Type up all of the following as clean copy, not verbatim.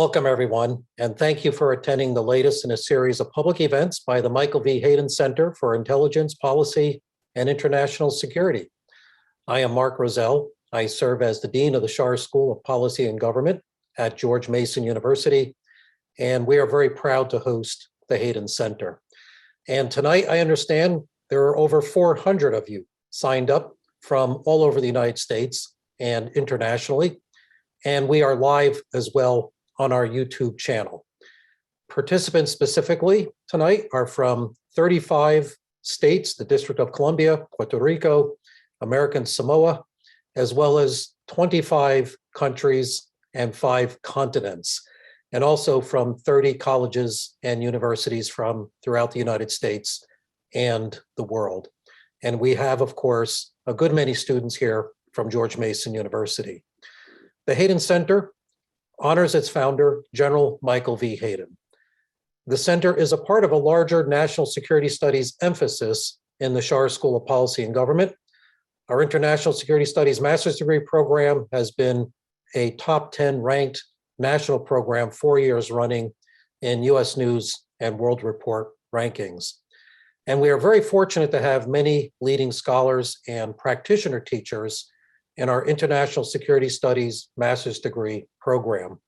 Welcome, everyone, and thank you for attending the latest in a series of public events by the Michael V. Hayden Center for Intelligence, Policy, and International Security. I am Mark Rozelle. I serve as the Dean of the Schar School of Policy and Government at George Mason University, and we are very proud to host the Hayden Center. And tonight, I understand there are over 400 of you signed up from all over the United States and internationally, and we are live as well on our YouTube channel. Participants specifically tonight are from 35 states, the District of Columbia, Puerto Rico, American Samoa, as well as 25 countries and 5 continents, and also from 30 colleges and universities from throughout the United States and the world. And we have, of course, a good many students here from George Mason University. The Hayden Center honors its founder, General Michael V. Hayden. The center is a part of a larger national security studies emphasis in the Schar School of Policy and Government. Our International Security Studies master's degree program has been a top 10 ranked national program 4 years running in US News and World Report rankings. And we are very fortunate to have many leading scholars and practitioner teachers in our International Security Studies master's degree program.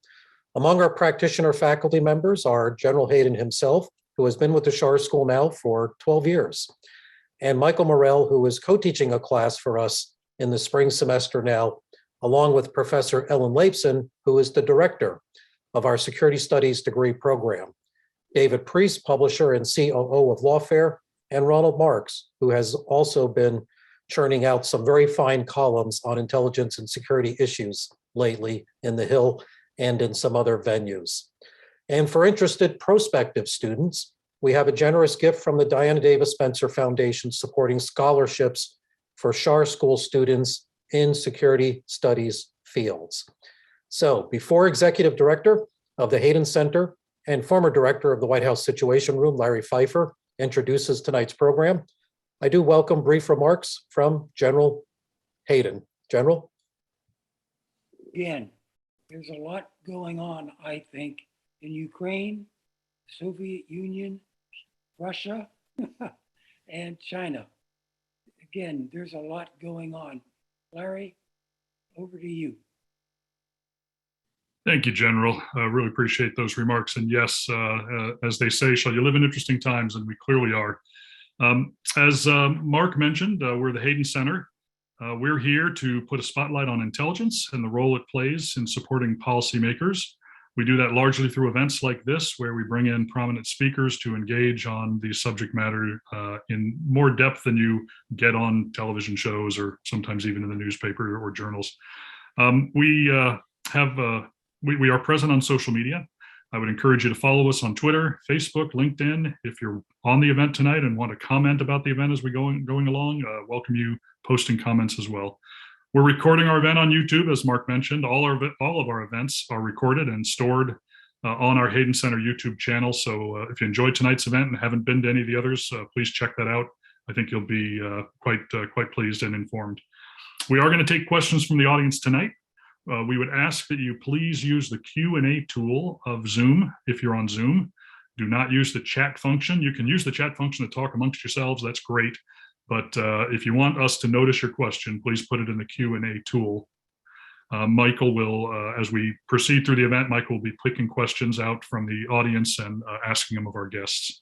Among our practitioner faculty members are General Hayden himself, who has been with the Schar School now for 12 years, and Michael Morell, who is co-teaching a class for us in the spring semester now, along with Professor Ellen Leibson, who is the director of our Security Studies degree program, David Priest, publisher and COO of Lawfare, and Ronald Marks, who has also been churning out some very fine columns on intelligence and security issues lately in The Hill and in some other venues. And for interested prospective students, we have a generous gift from the Diana Davis Spencer Foundation supporting scholarships for Schar School students in security studies fields. So before Executive Director of the Hayden Center and former Director of the White House Situation Room, Larry Pfeiffer, introduces tonight's program, I do welcome brief remarks from General Hayden. General? Again, there's a lot going on, I think, in Ukraine, Soviet Union, Russia, and China. Again, there's a lot going on. Larry, over to you. Thank you, General. I really appreciate those remarks. And yes, as they say, shall you live in interesting times, and we clearly are. As Mark mentioned, we're the Hayden Center. We're here to put a spotlight on intelligence and the role it plays in supporting policymakers. We do that largely through events like this, where we bring in prominent speakers to engage on the subject matter in more depth than you get on television shows or sometimes even in the newspaper or journals. We are present on social media. I would encourage you to follow us on Twitter, Facebook, LinkedIn. If you're on the event tonight and want to comment about the event as we're going along, welcome you posting comments as well. We're recording our event on YouTube, as Mark mentioned. All of our events are recorded and stored on our Hayden Center YouTube channel. So if you enjoyed tonight's event and haven't been to any of the others, please check that out. I think you'll be quite pleased and informed. We are going to take questions from the audience tonight. We would ask that you please use the Q&A tool of Zoom if you're on Zoom. Do not use the chat function. You can use the chat function to talk amongst yourselves. That's great. But if you want us to notice your question, please put it in the Q&A tool. Michael will, as we proceed through the event, Michael will be picking questions out from the audience and asking them of our guests.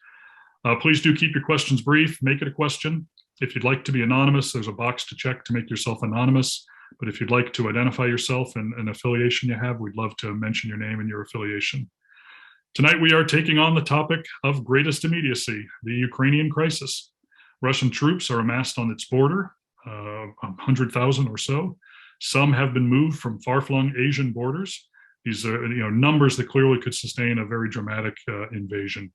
Please do keep your questions brief. Make it a question. If you'd like to be anonymous, there's a box to check to make yourself anonymous. But if you'd like to identify yourself and an affiliation you have, we'd love to mention your name and your affiliation. Tonight, we are taking on the topic of greatest immediacy, the Ukrainian crisis. Russian troops are amassed on its border, 100,000 or so. Some have been moved from far-flung Asian borders. These are numbers that clearly could sustain a very dramatic invasion.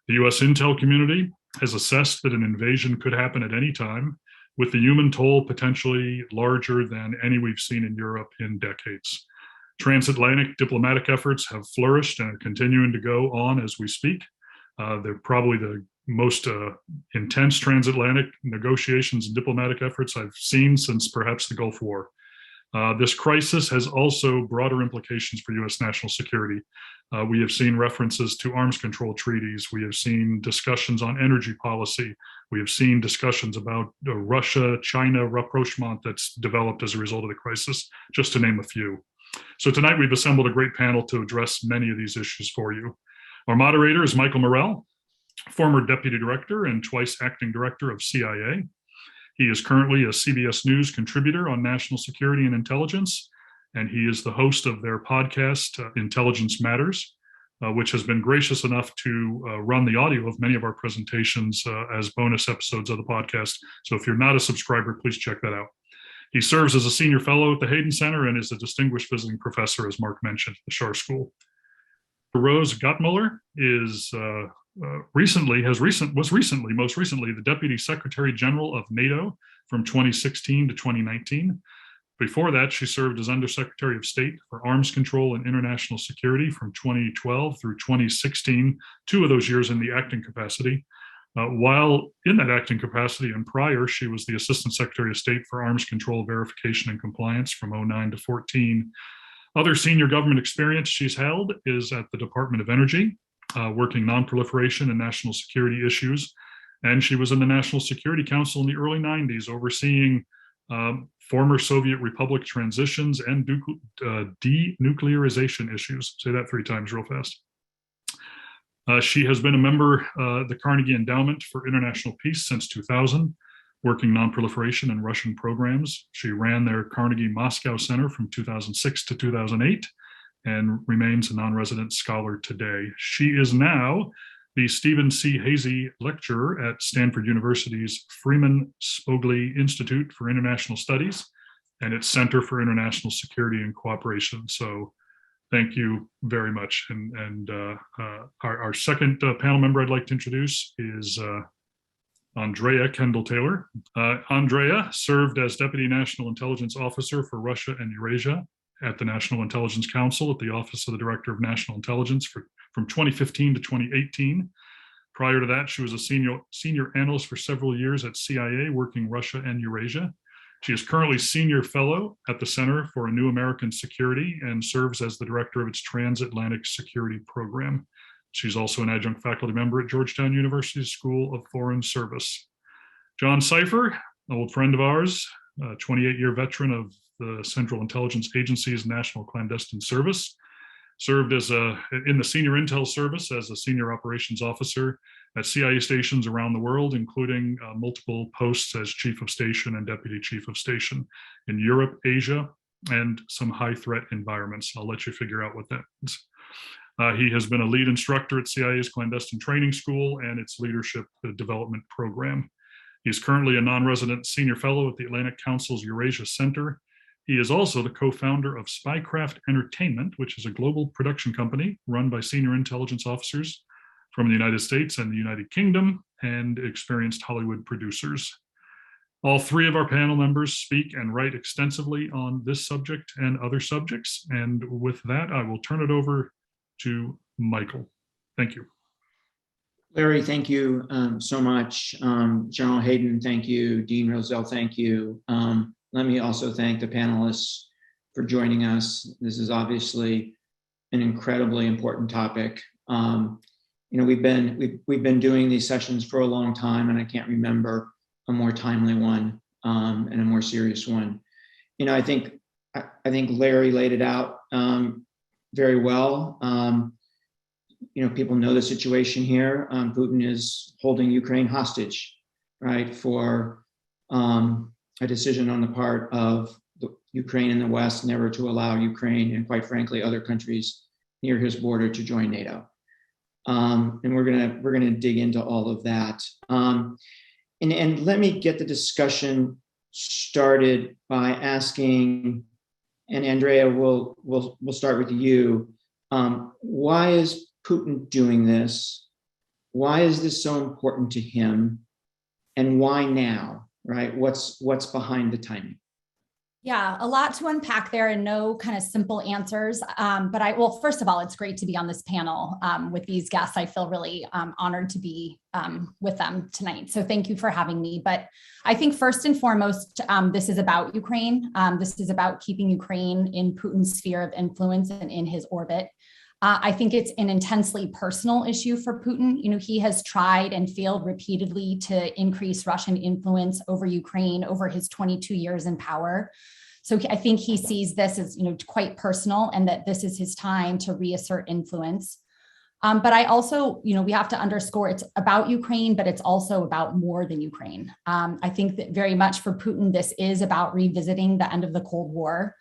The US intel community has assessed that an invasion could happen at any time, with the human toll potentially larger than any we've seen in Europe in decades. Transatlantic diplomatic efforts have flourished and are continuing to go on as we speak. They're probably the most intense transatlantic negotiations and diplomatic efforts I've seen since perhaps the Gulf War. This crisis has also broader implications for U.S. national security. We have seen references to arms control treaties. We have seen discussions on energy policy. We have seen discussions about Russia-China rapprochement that's developed as a result of the crisis, just to name a few. So tonight we've assembled a great panel to address many of these issues for you. Our moderator is Michael Morell, former deputy director and twice acting director of CIA. He is currently a CBS News contributor on national security and intelligence, and he is the host of their podcast, Intelligence Matters, which has been gracious enough to run the audio of many of our presentations as bonus episodes of the podcast. So if you're not a subscriber, please check that out. He serves as a senior fellow at the Hayden Center and is a distinguished visiting professor, as Mark mentioned, at the Schar School. Rose Gottemoeller is most recently the Deputy Secretary General of NATO from 2016 to 2019. Before that, she served as Undersecretary of State for Arms Control and International Security from 2012 through 2016, 2 of those years in the acting capacity. While in that acting capacity and prior, she was the Assistant Secretary of State for Arms Control, Verification, and Compliance from 2009 to 2014. Other senior government experience she's held is at the Department of Energy, working non-proliferation and national security issues. And she was in the National Security Council in the early 90s, overseeing former Soviet Republic transitions and denuclearization issues. Say that 3 times real fast. She has been a member of the Carnegie Endowment for International Peace since 2000, working non-proliferation and Russian programs. She ran their Carnegie Moscow Center from 2006 to 2008 and remains a non-resident scholar today. She is now the Stephen C. Hazy Lecturer at Stanford University's Freeman Spogli Institute for International Studies and its Center for International Security and Cooperation. So thank you very much. And our second panel member I'd like to introduce is Andrea Kendall-Taylor. Andrea served as Deputy National Intelligence Officer for Russia and Eurasia at the National Intelligence Council at the Office of the Director of National Intelligence from 2015 to 2018. Prior to that, she was a senior analyst for several years at CIA, working Russia and Eurasia. She is currently Senior Fellow at the Center for a New American Security and serves as the Director of its Transatlantic Security Program. She's also an adjunct faculty member at Georgetown University School of Foreign Service. John Sipher, an old friend of ours, a 28-year veteran of the Central Intelligence Agency's National Clandestine Service, served as in the Senior Intel Service as a Senior Operations Officer at CIA stations around the world, including multiple posts as Chief of Station and Deputy Chief of Station in Europe, Asia, and some high-threat environments. I'll let you figure out what that means. He has been a lead instructor at CIA's Clandestine Training School and its Leadership Development Program. He's currently a non-resident senior fellow at the Atlantic Council's Eurasia Center. He is also the co-founder of Spycraft Entertainment, which is a global production company run by senior intelligence officers from the United States and the United Kingdom and experienced Hollywood producers. All 3 of our panel members speak and write extensively on this subject and other subjects. And with that, I will turn it over to Michael. Thank you. Larry, thank you so much. General Hayden, thank you. Dean Rozelle, thank you. Let me also thank the panelists for joining us. This is obviously an incredibly important topic. We've been doing these sessions for a long time, and I can't remember a more timely one and a more serious one. I think Larry laid it out very well. People know the situation here. Putin is holding Ukraine hostage, right, for a decision on the part of Ukraine and the West never to allow Ukraine and, quite frankly, other countries near his border to join NATO. And we're gonna dig into all of that. And let me get the discussion started by asking, and Andrea, we'll start with you. Why is Putin doing this? Why is this so important to him? And why now, right? What's behind the timing? Yeah, a lot to unpack there and no kind of simple answers. Well, first of all, it's great to be on this panel with these guests. I feel really honored to be with them tonight. So thank you for having me. But I think first and foremost, this is about Ukraine. This is about keeping Ukraine in Putin's sphere of influence and in his orbit. I think it's an intensely personal issue for Putin. You know, he has tried and failed repeatedly to increase Russian influence over Ukraine over his 22 years in power. So I think he sees this as, you know, quite personal, and that this is his time to reassert influence. But I also, you know, we have to underscore it's about Ukraine, but it's also about more than Ukraine. I think that very much for Putin, this is about revisiting the end of the Cold War.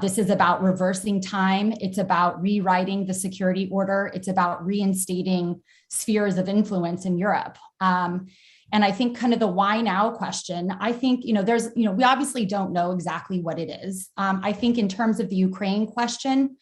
This is about reversing time. It's about rewriting the security order. It's about reinstating spheres of influence in Europe. And I think kind of the why now question, I think, you know, we obviously don't know exactly what it is. I think in terms of the Ukraine question,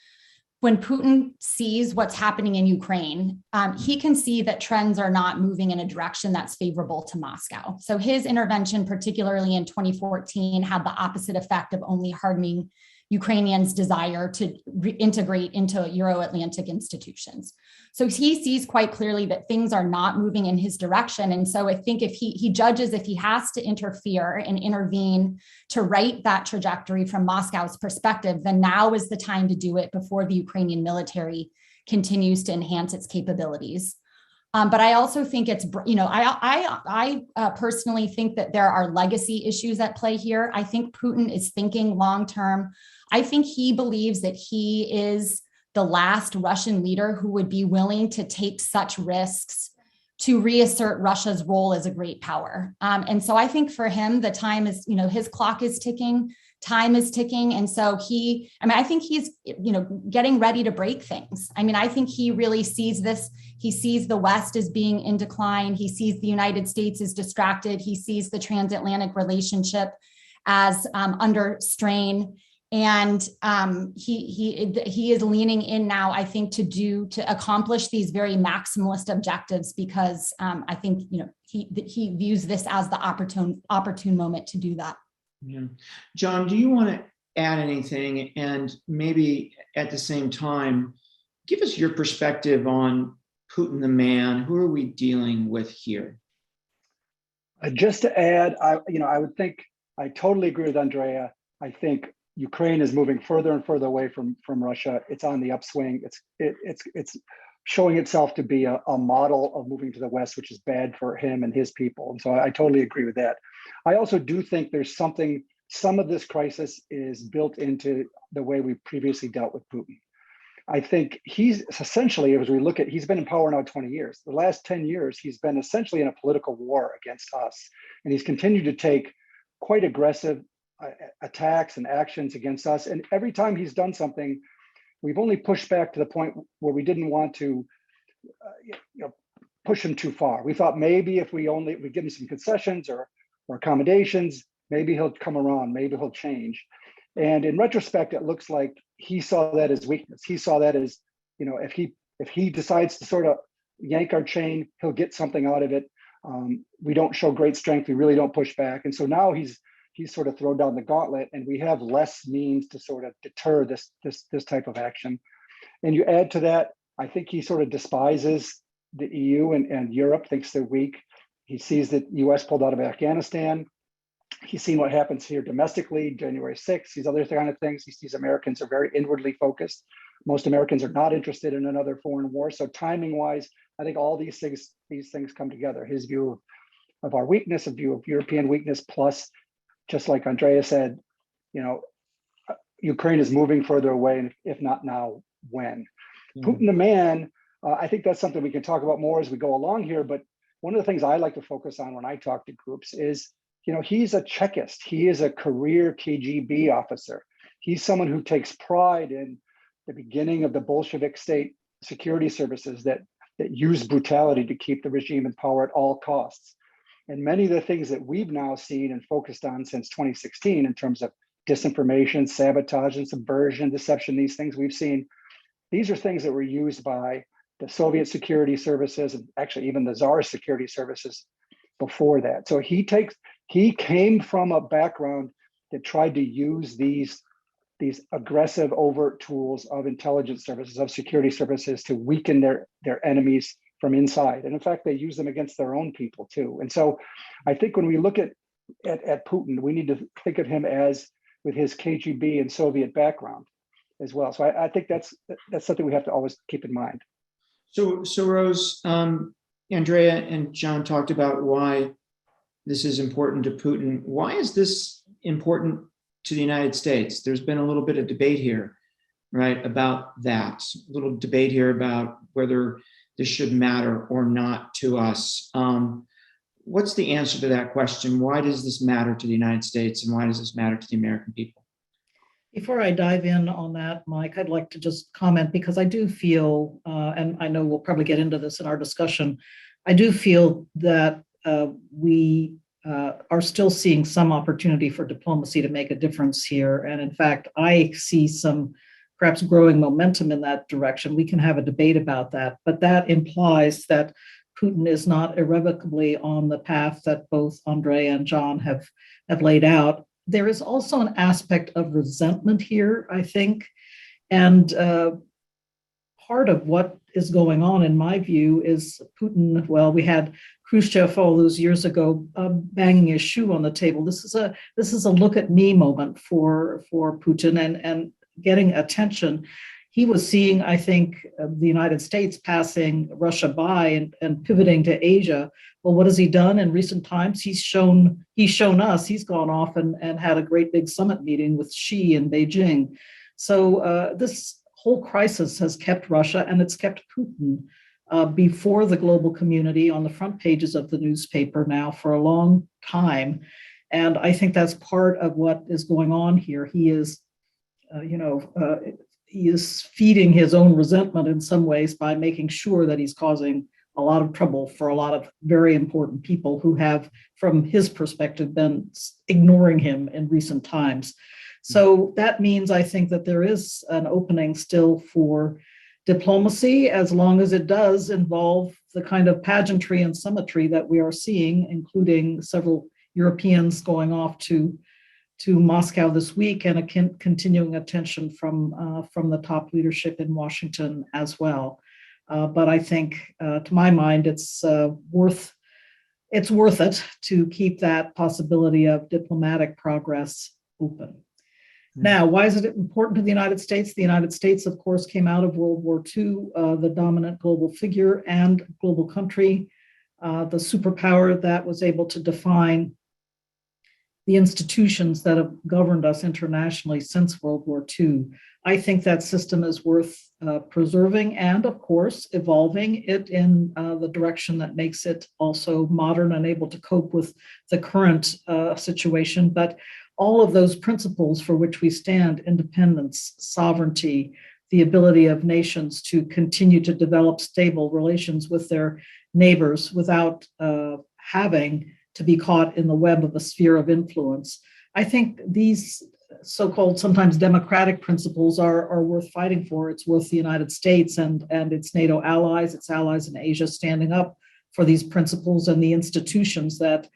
when Putin sees what's happening in Ukraine, he can see that trends are not moving in a direction that's favorable to Moscow. So his intervention, particularly in 2014, had the opposite effect of only hardening Ukrainians' desire to integrate into Euro-Atlantic institutions. So he sees quite clearly that things are not moving in his direction. And so I think if he judges if he has to interfere and intervene to right that trajectory from Moscow's perspective, then now is the time to do it before the Ukrainian military continues to enhance its capabilities. But I also think it's, you know, I personally think that there are legacy issues at play here. I think Putin is thinking long-term. I think he believes that he is the last Russian leader who would be willing to take such risks to reassert Russia's role as a great power. And so I think for him, the time is, you know, his clock is ticking, time is ticking. And so I think he's, you know, getting ready to break things. I mean, I think he really sees this. He sees the West as being in decline. He sees the United States as distracted. He sees the transatlantic relationship as under strain. And he is leaning in now, I think, to accomplish these very maximalist objectives, because I think, you know, he views this as the opportune moment to do that. Yeah. John, do you want to add anything? And maybe at the same time, give us your perspective on Putin the man. Who are we dealing with here? Just to add, I would think I totally agree with Andrea. I think Ukraine is moving further and further away from Russia. It's on the upswing. It's showing itself to be a model of moving to the West, which is bad for him and his people. And so I totally agree with that. I also do think there's some of this crisis is built into the way we previously dealt with Putin. I think he's essentially, as we look at, he's been in power now 20 years. The last 10 years, he's been essentially in a political war against us. And he's continued to take quite aggressive attacks and actions against us. And every time he's done something, we've only pushed back to the point where we didn't want to push him too far. We thought maybe if we give him some concessions or accommodations, maybe he'll come around, maybe he'll change. And in retrospect, it looks like he saw that as weakness. He saw that as, you know, if he decides to sort of yank our chain, he'll get something out of it. We don't show great strength. We really don't push back. And so now he's sort of thrown down the gauntlet, and we have less means to sort of deter this type of action. And you add to that, I think he sort of despises the EU and Europe, thinks they're weak. He sees that the US pulled out of Afghanistan. He's seen what happens here domestically, January 6th, these other kind of things. He sees Americans are very inwardly focused. Most Americans are not interested in another foreign war. So timing wise, I think all these things come together. His view of our weakness, a view of European weakness, plus, just like Andrea said, you know, Ukraine is moving further away, and if not now, when? Putin the man, I think that's something we can talk about more as we go along here. But one of the things I like to focus on when I talk to groups is, you know, he's a Chekist. He is a career KGB officer. He's someone who takes pride in the beginning of the Bolshevik state security services that use brutality to keep the regime in power at all costs. And many of the things that we've now seen and focused on since 2016 in terms of disinformation, sabotage, and subversion, deception, these things we've seen, these are things that were used by the Soviet security services and actually even the Tsar security services before that. So he came from a background that tried to use these aggressive overt tools of intelligence services, of security services to weaken their enemies from inside. And in fact, they use them against their own people too. And so I think when we look at Putin, we need to think of him as with his KGB and Soviet background as well. So I think that's something we have to always keep in mind. So Rose, Andrea and John talked about why this is important to Putin. Why is this important to the United States? There's been a little bit of debate here, right, about that. A little debate here about whether this should matter or not to us. What's the answer to that question? Why does this matter to the United States, and why does this matter to the American people? Before I dive in on that, Mike, I'd like to just comment, because I do feel, and I know we'll probably get into this in our discussion, I do feel that we are still seeing some opportunity for diplomacy to make a difference here. And in fact, I see some perhaps growing momentum in that direction. We can have a debate about that, but that implies that Putin is not irrevocably on the path that both Andrea and John have laid out. There is also an aspect of resentment here, I think. And part of what is going on, in my view, is Putin, well, we had Khrushchev all those years ago banging his shoe on the table. This is a look at me moment for Putin and getting attention. He was seeing, I think, the United States passing Russia by and pivoting to Asia. Well, what has he done in recent times? He's shown us. He's gone off and had a great big summit meeting with Xi in Beijing. So this whole crisis has kept Russia, and it's kept Putin before the global community on the front pages of the newspaper now for a long time. And I think that's part of what is going on here. He is, he is feeding his own resentment in some ways by making sure that he's causing a lot of trouble for a lot of very important people who have, from his perspective, been ignoring him in recent times. So that means, I think, that there is an opening still for diplomacy, as long as it does involve the kind of pageantry and symmetry that we are seeing, including several Europeans going off to Moscow this week, and a continuing attention from the top leadership in Washington as well. But I think, to my mind, it's worth it to keep that possibility of diplomatic progress open. Now, why is it important to the United States? The United States, of course, came out of World War II, the dominant global figure and global country, the superpower that was able to define the institutions that have governed us internationally since World War II. I think that system is worth preserving and, of course, evolving it in the direction that makes it also modern and able to cope with the current situation. But all of those principles for which we stand, independence, sovereignty, the ability of nations to continue to develop stable relations with their neighbors without having to be caught in the web of a sphere of influence. I think these so-called sometimes democratic principles are worth fighting for. It's worth the United States and its NATO allies, its allies in Asia, standing up for these principles and the institutions that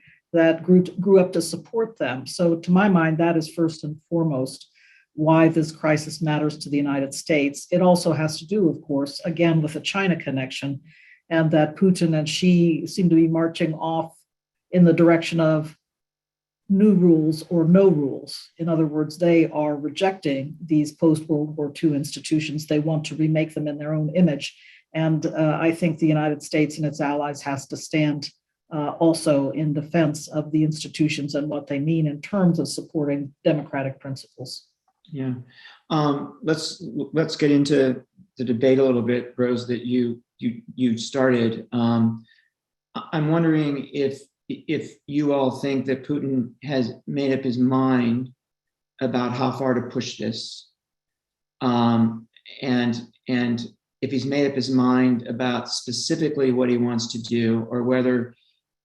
grew up to support them. So to my mind, that is first and foremost why this crisis matters to the United States. It also has to do, of course, again, with the China connection, and that Putin and Xi seem to be marching off in the direction of new rules or no rules. In other words, they are rejecting these post-World War II institutions. They want to remake them in their own image. And I think the United States and its allies has to stand also in defense of the institutions and what they mean in terms of supporting democratic principles. Yeah, let's get into the debate a little bit, Rose, that you started. I'm wondering if you all think that Putin has made up his mind about how far to push this, and if he's made up his mind about specifically what he wants to do, or whether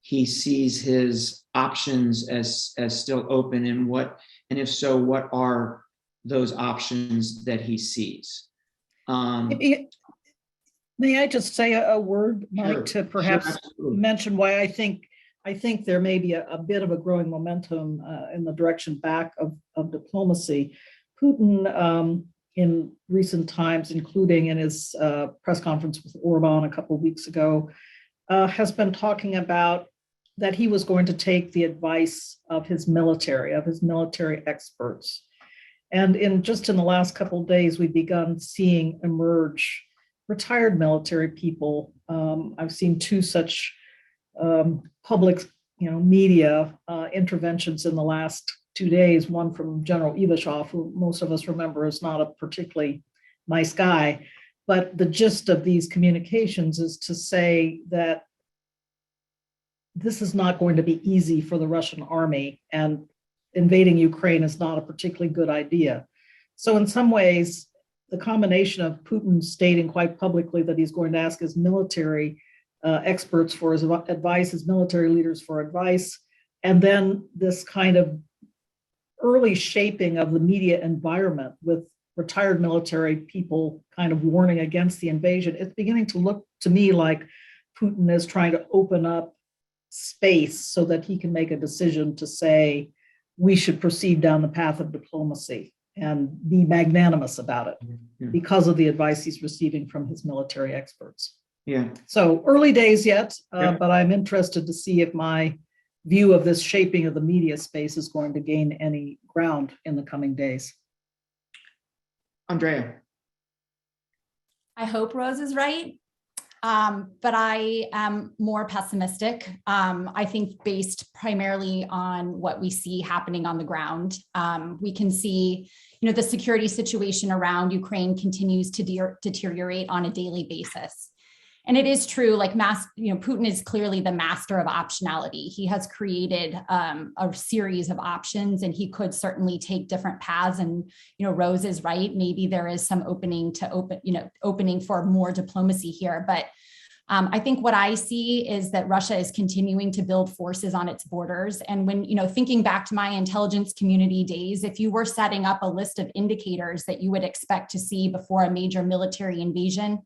he sees his options as still open, and if so, what are those options that he sees? May I just say a word, Mike, to perhaps mention why I think I think there may be a bit of a growing momentum in the direction back of diplomacy. Putin, in recent times, including in his press conference with Orban a couple of weeks ago, has been talking about that he was going to take the advice of his military experts. And in the last couple of days, we've begun seeing emerge retired military people. I've seen two such public, media interventions in the last 2 days. One from General Ivashov, who most of us remember is not a particularly nice guy. But the gist of these communications is to say that this is not going to be easy for the Russian army, and invading Ukraine is not a particularly good idea. So in some ways, the combination of Putin stating quite publicly that he's going to ask his military experts for his advice, his military leaders for advice, and then this kind of early shaping of the media environment with retired military people kind of warning against the invasion, it's beginning to look to me like Putin is trying to open up space so that he can make a decision to say, we should proceed down the path of diplomacy and be magnanimous about it because of the advice he's receiving from his military experts. Yeah. So early days yet, but I'm interested to see if my view of this shaping of the media space is going to gain any ground in the coming days. Andrea. I hope Rose is right, but I am more pessimistic. I think based primarily on what we see happening on the ground. We can see, the security situation around Ukraine continues to deteriorate on a daily basis. And it is true, Putin is clearly the master of optionality. He has created a series of options, and he could certainly take different paths. And, Rose is right. Maybe there is some opening for more diplomacy here. But I think what I see is that Russia is continuing to build forces on its borders. And when, thinking back to my intelligence community days, if you were setting up a list of indicators that you would expect to see before a major military invasion,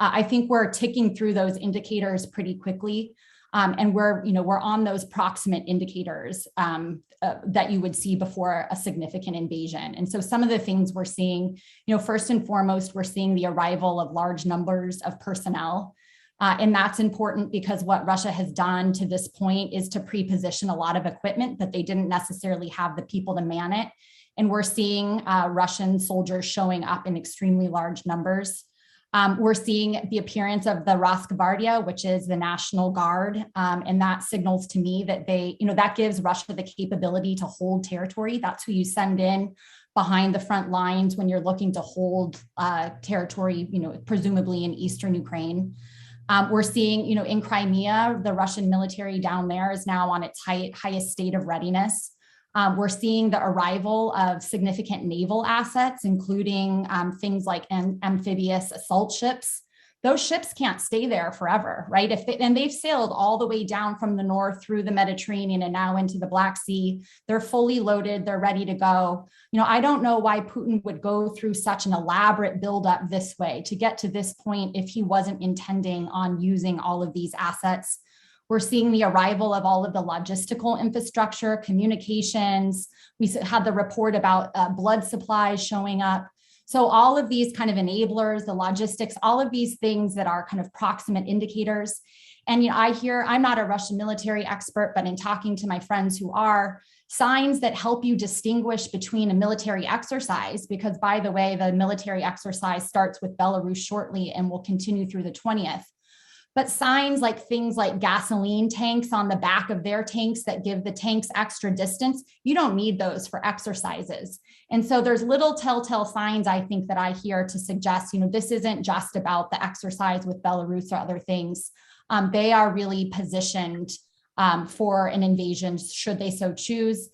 I think we're ticking through those indicators pretty quickly. And we're on those proximate indicators that you would see before a significant invasion. And so some of the things we're seeing, first and foremost, we're seeing the arrival of large numbers of personnel. And that's important because what Russia has done to this point is to pre-position a lot of equipment, but they didn't necessarily have the people to man it. And we're seeing Russian soldiers showing up in extremely large numbers. We're seeing the appearance of the Rosgvardia, which is the National Guard. And that signals to me that that gives Russia the capability to hold territory. That's who you send in behind the front lines when you're looking to hold territory, presumably in eastern Ukraine. We're seeing, in Crimea, the Russian military down there is now on its highest state of readiness. We're seeing the arrival of significant naval assets, including things like amphibious assault ships. Those ships can't stay there forever, right? And they've sailed all the way down from the north through the Mediterranean and now into the Black Sea. They're fully loaded. They're ready to go. I don't know why Putin would go through such an elaborate buildup this way to get to this point if he wasn't intending on using all of these assets. We're seeing the arrival of all of the logistical infrastructure, communications. We had the report about blood supplies showing up. So all of these kind of enablers, the logistics, all of these things that are kind of proximate indicators. And I'm not a Russian military expert, but in talking to my friends who are, signs that help you distinguish between a military exercise, because by the way, the military exercise starts with Belarus shortly and will continue through the 20th. But signs like things like gasoline tanks on the back of their tanks that give the tanks extra distance, you don't need those for exercises. And so there's little telltale signs, I think, that I hear to suggest, this isn't just about the exercise with Belarus or other things. They are really positioned for an invasion should they so choose.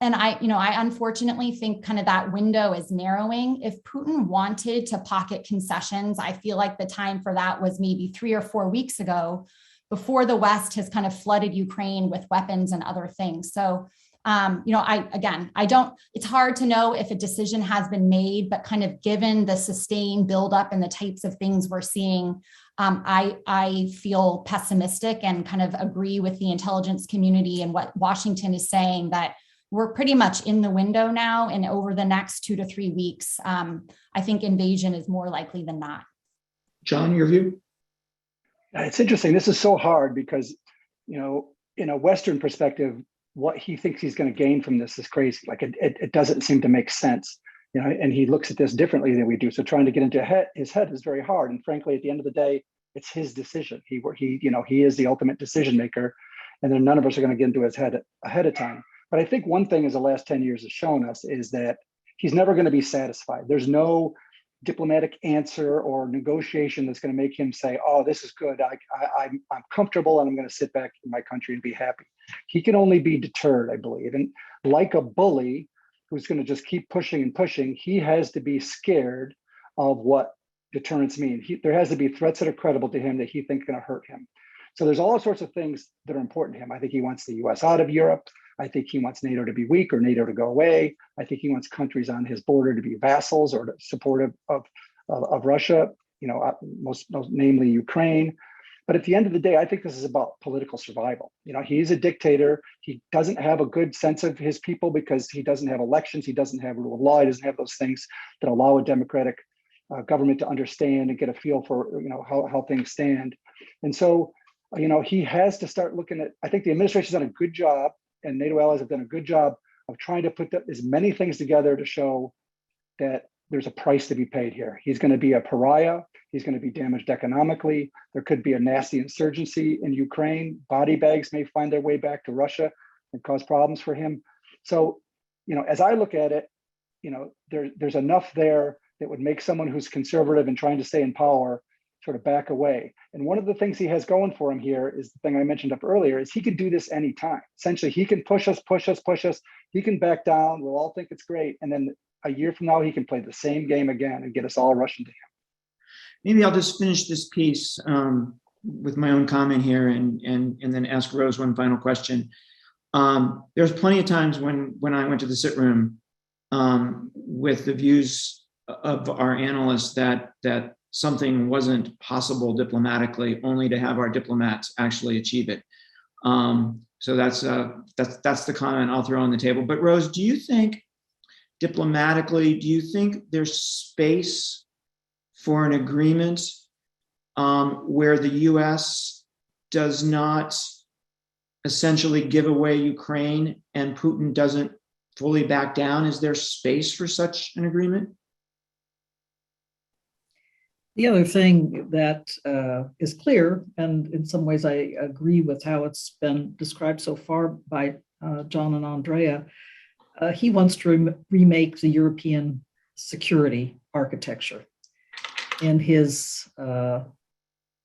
And I unfortunately think kind of that window is narrowing. If Putin wanted to pocket concessions, I feel like the time for that was maybe 3 or 4 weeks ago, before the West has kind of flooded Ukraine with weapons and other things. So It's hard to know if a decision has been made, but kind of given the sustained buildup and the types of things we're seeing, I feel pessimistic and kind of agree with the intelligence community and what Washington is saying, that we're pretty much in the window now, and over the next 2 to 3 weeks, I think invasion is more likely than not. John, your view? It's interesting. This is so hard because, in a Western perspective, what he thinks he's going to gain from this is crazy. Like it doesn't seem to make sense, and he looks at this differently than we do. So trying to get into his head is very hard. And frankly, at the end of the day, it's his decision. He is the ultimate decision maker, and then none of us are going to get into his head ahead of time. But I think one thing, as the last 10 years has shown us, is that he's never going to be satisfied. There's no diplomatic answer or negotiation that's going to make him say, "Oh, this is good. I'm comfortable, and I'm going to sit back in my country and be happy." He can only be deterred, I believe. And like a bully who's going to just keep pushing and pushing, he has to be scared of what deterrence means. There has to be threats that are credible to him that he thinks are going to hurt him. So there's all sorts of things that are important to him. I think he wants the US out of Europe. I think he wants NATO to be weak or NATO to go away. I think he wants countries on his border to be vassals or supportive of Russia, most namely Ukraine. But at the end of the day, I think this is about political survival. He's a dictator. He doesn't have a good sense of his people because he doesn't have elections. He doesn't have rule of law. He doesn't have those things that allow a democratic government to understand and get a feel for how things stand. And so, he has to start looking at. I think the administration's done a good job, and NATO allies have done a good job of trying to put as many things together to show that there's a price to be paid here. He's going to be a pariah. He's going to be damaged economically. There could be a nasty insurgency in Ukraine. Body bags may find their way back to Russia and cause problems for him. So, as I look at it, there's enough there that would make someone who's conservative and trying to stay in power sort of back away. And one of the things he has going for him here is the thing I mentioned up earlier, is he can do this anytime. Essentially, he can push us. He can back down. We'll all think it's great. And then a year from now, he can play the same game again and get us all rushing to him. Maybe I'll just finish this piece with my own comment here and then ask Rose one final question. There's plenty of times when I went to the sit room with the views of our analysts that something wasn't possible diplomatically, only to have our diplomats actually achieve it. So that's the comment I'll throw on the table. But Rose, do you think diplomatically, there's space for an agreement where the US does not essentially give away Ukraine and Putin doesn't fully back down? Is there space for such an agreement? The other thing that is clear, and in some ways I agree with how it's been described so far by John and Andrea, he wants to remake the European security architecture in his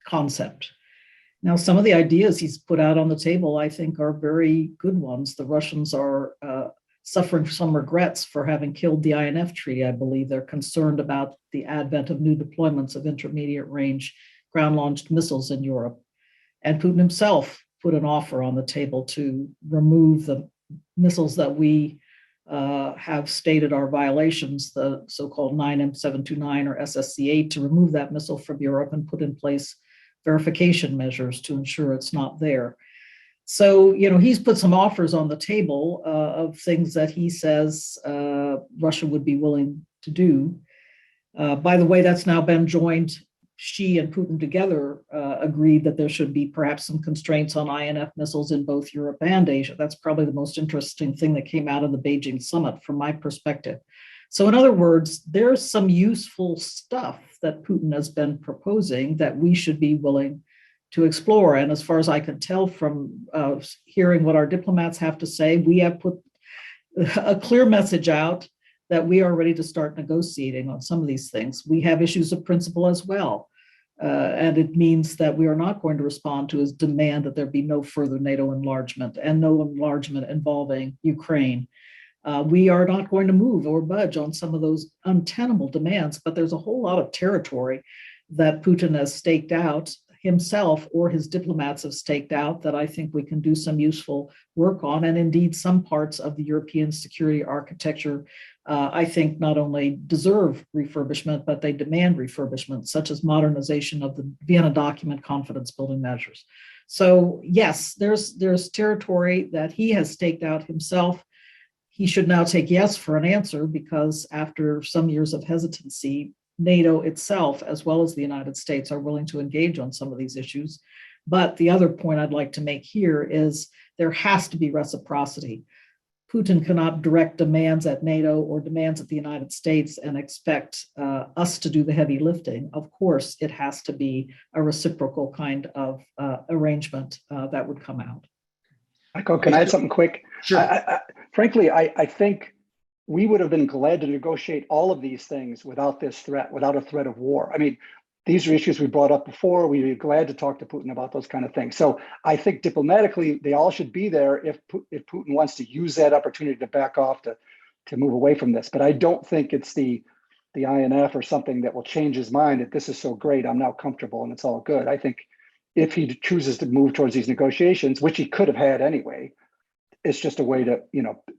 concept. Now, some of the ideas he's put out on the table, I think, are very good ones. The Russians are suffering some regrets for having killed the INF Treaty. I believe they're concerned about the advent of new deployments of intermediate range ground-launched missiles in Europe. And Putin himself put an offer on the table to remove the missiles that we have stated are violations, the so-called 9M729 or SSC-8, to remove that missile from Europe and put in place verification measures to ensure it's not there. So, he's put some offers on the table of things that he says Russia would be willing to do. By the way, that's now been joined. Xi and Putin together agreed that there should be perhaps some constraints on INF missiles in both Europe and Asia. That's probably the most interesting thing that came out of the Beijing summit from my perspective. So in other words, there's some useful stuff that Putin has been proposing that we should be willing to explore. And as far as I can tell from hearing what our diplomats have to say, we have put a clear message out that we are ready to start negotiating on some of these things. We have issues of principle as well. And it means that we are not going to respond to his demand that there be no further NATO enlargement and no enlargement involving Ukraine. We are not going to move or budge on some of those untenable demands, but there's a whole lot of territory that Putin has staked out himself or his diplomats have staked out that I think we can do some useful work on. And indeed, some parts of the European security architecture, I think, not only deserve refurbishment, but they demand refurbishment, such as modernization of the Vienna document confidence building measures. So yes, there's territory that he has staked out himself. He should now take yes for an answer, because after some years of hesitancy, NATO itself, as well as the United States, are willing to engage on some of these issues. But the other point I'd like to make here is there has to be reciprocity. Putin cannot direct demands at NATO or demands at the United States and expect us to do the heavy lifting. Of course, it has to be a reciprocal kind of arrangement that would come out. Michael, can I add something quick? Sure. Frankly, I think we would have been glad to negotiate all of these things without this threat, without a threat of war. I mean, these are issues we brought up before. We'd be glad to talk to Putin about those kind of things. So I think diplomatically, they all should be there if Putin wants to use that opportunity to back off, to move away from this. But I don't think it's the INF or something that will change his mind that this is so great, I'm now comfortable and it's all good. I think if he chooses to move towards these negotiations, which he could have had anyway, it's just a way to,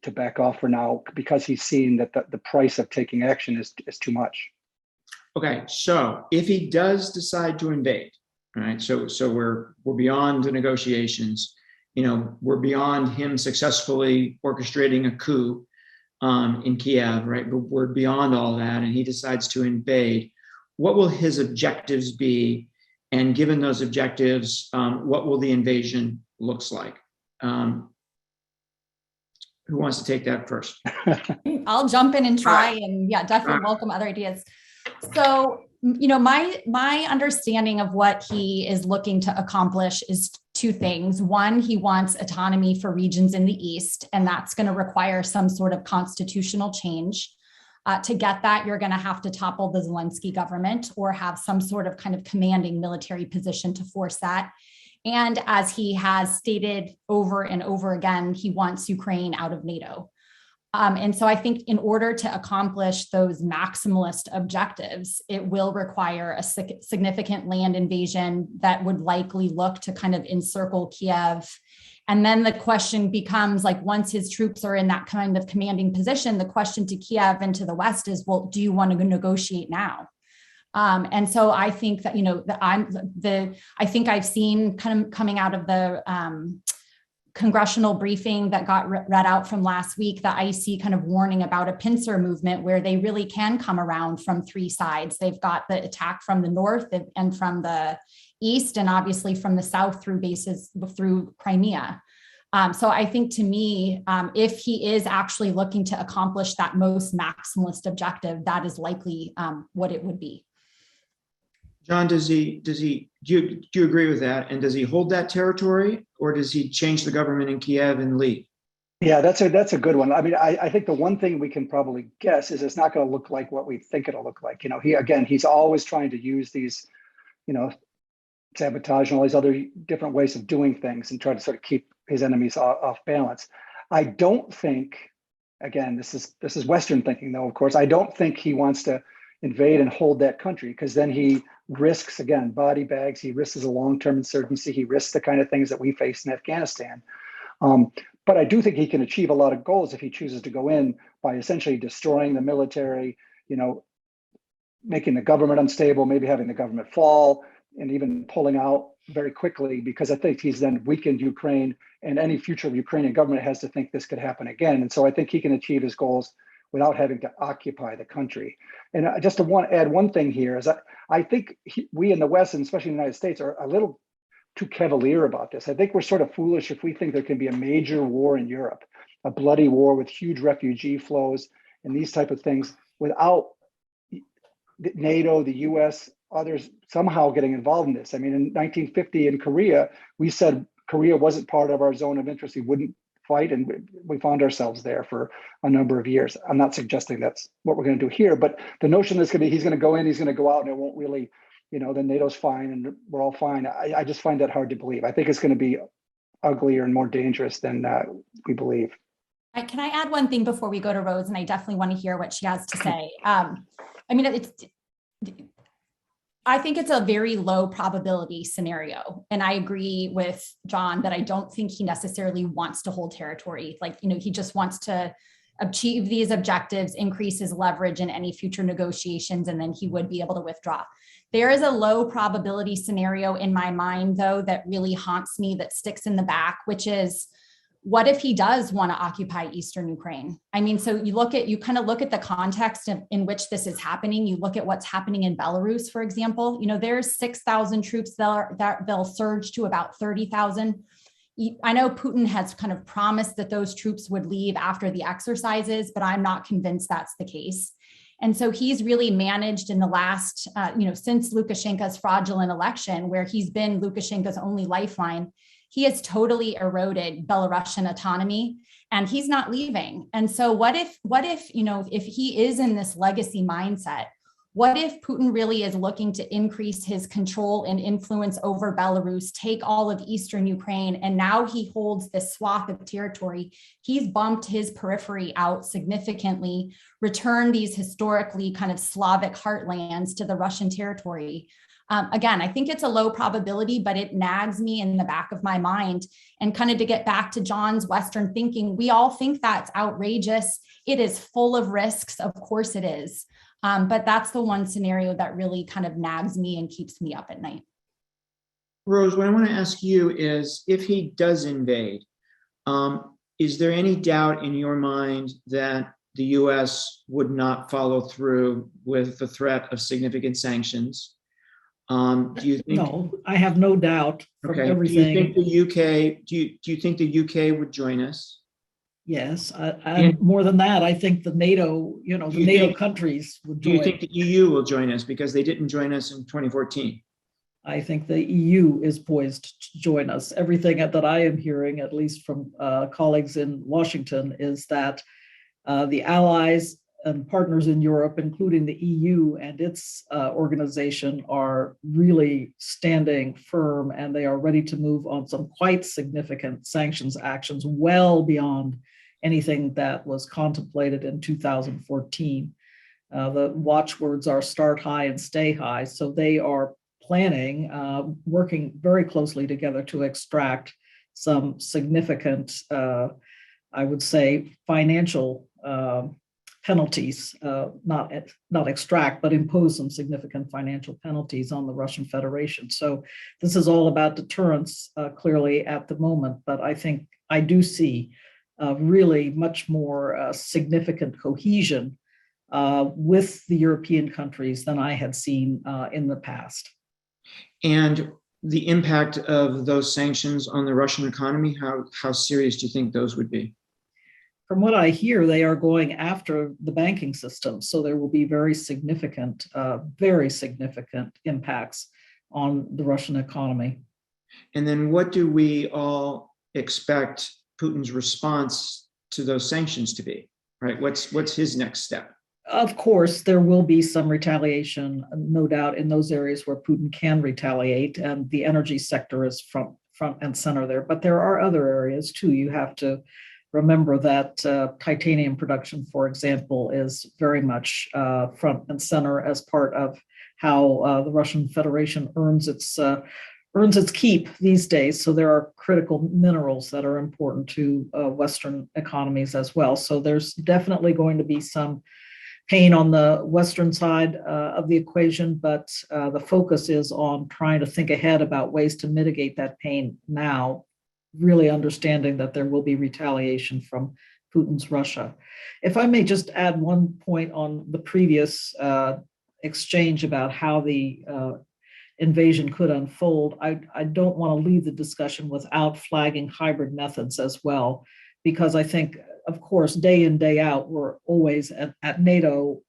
to back off for now, because he's seen that the price of taking action is too much. Okay, so if he does decide to invade, right? So we're beyond the negotiations. We're beyond him successfully orchestrating a coup in Kiev, right? But we're beyond all that, and he decides to invade. What will his objectives be? And given those objectives, what will the invasion looks like? Who wants to take that first? I'll jump in and try, and yeah, definitely welcome other ideas. So, my understanding of what he is looking to accomplish is two things. One, he wants autonomy for regions in the East, and that's going to require some sort of constitutional change. To get that, you're going to have to topple the Zelensky government or have some sort of kind of commanding military position to force that. And as he has stated over and over again, he wants Ukraine out of NATO. And so I think in order to accomplish those maximalist objectives, it will require a significant land invasion that would likely look to kind of encircle Kiev. And then the question becomes, like, once his troops are in that kind of commanding position, the question to Kiev and to the West is, well, do you want to negotiate now? And so I think that, I think I've seen kind of coming out of the congressional briefing that got read out from last week, the IC kind of warning about a pincer movement where they really can come around from three sides. They've got the attack from the north and from the east, and obviously from the south through bases through Crimea. So I think, to me, if he is actually looking to accomplish that most maximalist objective, that is likely what it would be. John, do you agree with that? And does he hold that territory, or does he change the government in Kiev and leave? Yeah, that's a good one. I mean, I think the one thing we can probably guess is it's not going to look like what we think it'll look like. He's always trying to use these, sabotage and all these other different ways of doing things and try to sort of keep his enemies off balance. I don't think, again, this is Western thinking though, of course, I don't think he wants to invade and hold that country, because then he risks, again, body bags, he risks a long-term insurgency, he risks the kind of things that we face in Afghanistan. But I do think he can achieve a lot of goals if he chooses to go in by essentially destroying the military, making the government unstable, maybe having the government fall, and even pulling out very quickly, because I think he's then weakened Ukraine, and any future Ukrainian government has to think this could happen again. And so I think he can achieve his goals without having to occupy the country. And just to add one thing here is that I think we in the West, and especially in the United States, are a little too cavalier about this. I think we're sort of foolish if we think there can be a major war in Europe, a bloody war with huge refugee flows and these type of things, without NATO, the US, others somehow getting involved in this. I mean, in 1950 in Korea, we said Korea wasn't part of our zone of interest. We wouldn't fight, and we found ourselves there for a number of years. I'm not suggesting that's what we're going to do here, but the notion is going to be he's going to go in, he's going to go out, and it won't really, then NATO's fine and we're all fine. I just find that hard to believe. I think it's going to be uglier and more dangerous than we believe. Can I add one thing before we go to Rose? And I definitely want to hear what she has to say. I think it's a very low probability scenario. And I agree with John that I don't think he necessarily wants to hold territory. Like, he just wants to achieve these objectives, increase his leverage in any future negotiations, and then he would be able to withdraw. There is a low probability scenario in my mind, though, that really haunts me, that sticks in the back, which is, what if he does want to occupy Eastern Ukraine? I mean, so you kind of look at the context in which this is happening. You look at what's happening in Belarus, for example. There's 6,000 troops that they'll surge to about 30,000. I know Putin has kind of promised that those troops would leave after the exercises, but I'm not convinced that's the case. And so he's really managed in the last, since Lukashenko's fraudulent election, where he's been Lukashenko's only lifeline, he has totally eroded Belarusian autonomy, and he's not leaving. And so what if, if he is in this legacy mindset, what if Putin really is looking to increase his control and influence over Belarus, take all of Eastern Ukraine, and now he holds this swath of territory? He's bumped his periphery out significantly, returned these historically kind of Slavic heartlands to the Russian territory. Again, I think it's a low probability, but it nags me in the back of my mind. And kind of to get back to John's Western thinking, we all think that's outrageous. It is full of risks. Of course it is. But that's the one scenario that really kind of nags me and keeps me up at night. Rose, what I want to ask you is, if he does invade, is there any doubt in your mind that the US would not follow through with the threat of significant sanctions? Do you think? No, I have no doubt from everything. Do you think the UK? Do you think the UK would join us? Yes, more than that, I think the NATO, the NATO countries would join. Do you think the EU will join us, because they didn't join us in 2014? I think the EU is poised to join us. Everything that I am hearing, at least from colleagues in Washington, is that the allies and partners in Europe, including the EU and its organization, are really standing firm, and they are ready to move on some quite significant sanctions actions well beyond anything that was contemplated in 2014. The watchwords are start high and stay high. So they are planning, working very closely together to extract some significant, I would say, financial penalties, not extract, but impose some significant financial penalties on the Russian Federation. So this is all about deterrence, clearly at the moment, but I think I do see really much more significant cohesion with the European countries than I had seen in the past. And the impact of those sanctions on the Russian economy, how serious do you think those would be? From what I hear, they are going after the banking system. So there will be very significant impacts on the Russian economy. And then what do we all expect Putin's response to those sanctions to be, right? What's his next step? Of course, there will be some retaliation, no doubt, in those areas where Putin can retaliate, and the energy sector is front and center there. But there are other areas too. You have to remember that titanium production, for example, is very much front and center as part of how the Russian Federation earns its keep these days. So there are critical minerals that are important to Western economies as well. So there's definitely going to be some pain on the Western side of the equation, but the focus is on trying to think ahead about ways to mitigate that pain now, really understanding that there will be retaliation from Putin's Russia. If I may just add one point on the previous exchange about how the invasion could unfold, I don't want to leave the discussion without flagging hybrid methods as well, because I think, of course, day in, day out, we're always at NATO,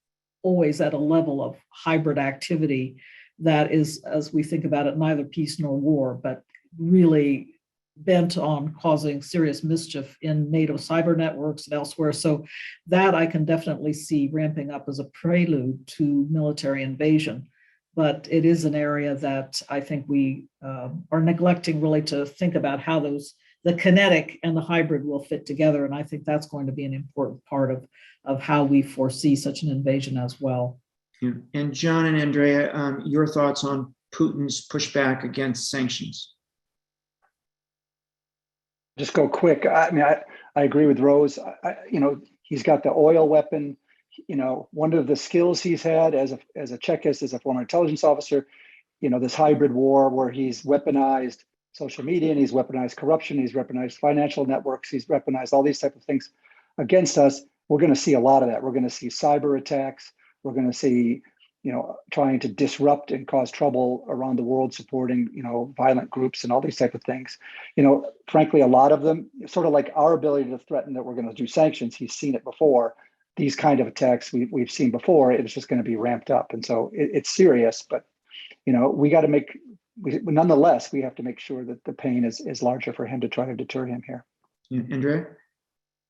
always at a level of hybrid activity that is, as we think about it, neither peace nor war, but really bent on causing serious mischief in NATO cyber networks and elsewhere. So that I can definitely see ramping up as a prelude to military invasion. But it is an area that I think we are neglecting really to think about how the kinetic and the hybrid will fit together. And I think that's going to be an important part of how we foresee such an invasion as well. Yeah. And John and Andrea, your thoughts on Putin's pushback against sanctions? Just go quick. I mean, I agree with Rose. He's got the oil weapon. One of the skills he's had as a Chekist, as a former intelligence officer, this hybrid war where he's weaponized social media and he's weaponized corruption, he's weaponized financial networks, he's weaponized all these type of things against us. We're going to see a lot of that. We're going to see cyber attacks. We're going to see, trying to disrupt and cause trouble around the world, supporting, violent groups and all these type of things. Frankly, a lot of them, sort of like our ability to threaten that we're going to do sanctions. He's seen it before. These kind of attacks we've seen before. It's just going to be ramped up, and so it's serious. But we got to nonetheless, we have to make sure that the pain is larger for him to try to deter him here. Yeah. Andrea?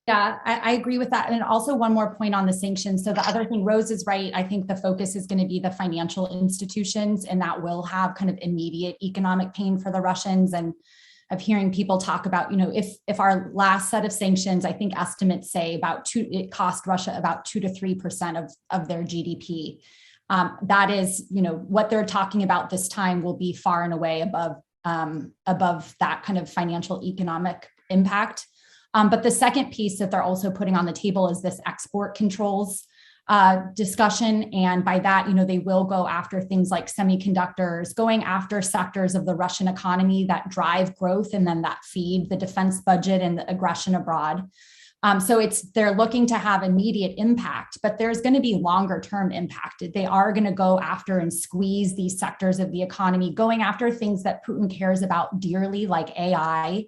Yeah, I agree with that. And also one more point on the sanctions. So the other thing, Rose is right. I think the focus is going to be the financial institutions, and that will have kind of immediate economic pain for the Russians. And of hearing people talk about, if our last set of sanctions, I think estimates say it cost Russia about 2 to 3% of their GDP. That is, what they're talking about this time will be far and away above that kind of financial economic impact. But the second piece that they're also putting on the table is this export controls discussion. And by that, they will go after things like semiconductors, going after sectors of the Russian economy that drive growth and then that feed the defense budget and the aggression abroad. So they're looking to have immediate impact, but there's going to be longer term impact. They are going to go after and squeeze these sectors of the economy, going after things that Putin cares about dearly, like AI,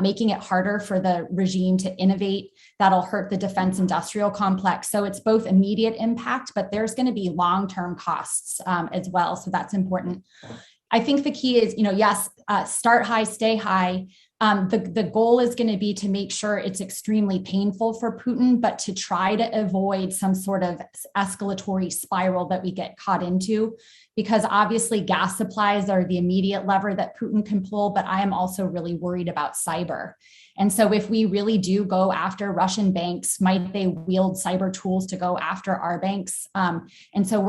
making it harder for the regime to innovate. That'll hurt the defense industrial complex. So it's both immediate impact, but there's going to be long-term costs as well. So that's important. I think the key is, yes, start high, stay high. The goal is going to be to make sure it's extremely painful for Putin, but to try to avoid some sort of escalatory spiral that we get caught into, because obviously gas supplies are the immediate lever that Putin can pull, but I am also really worried about cyber. And so if we really do go after Russian banks, might they wield cyber tools to go after our banks? And so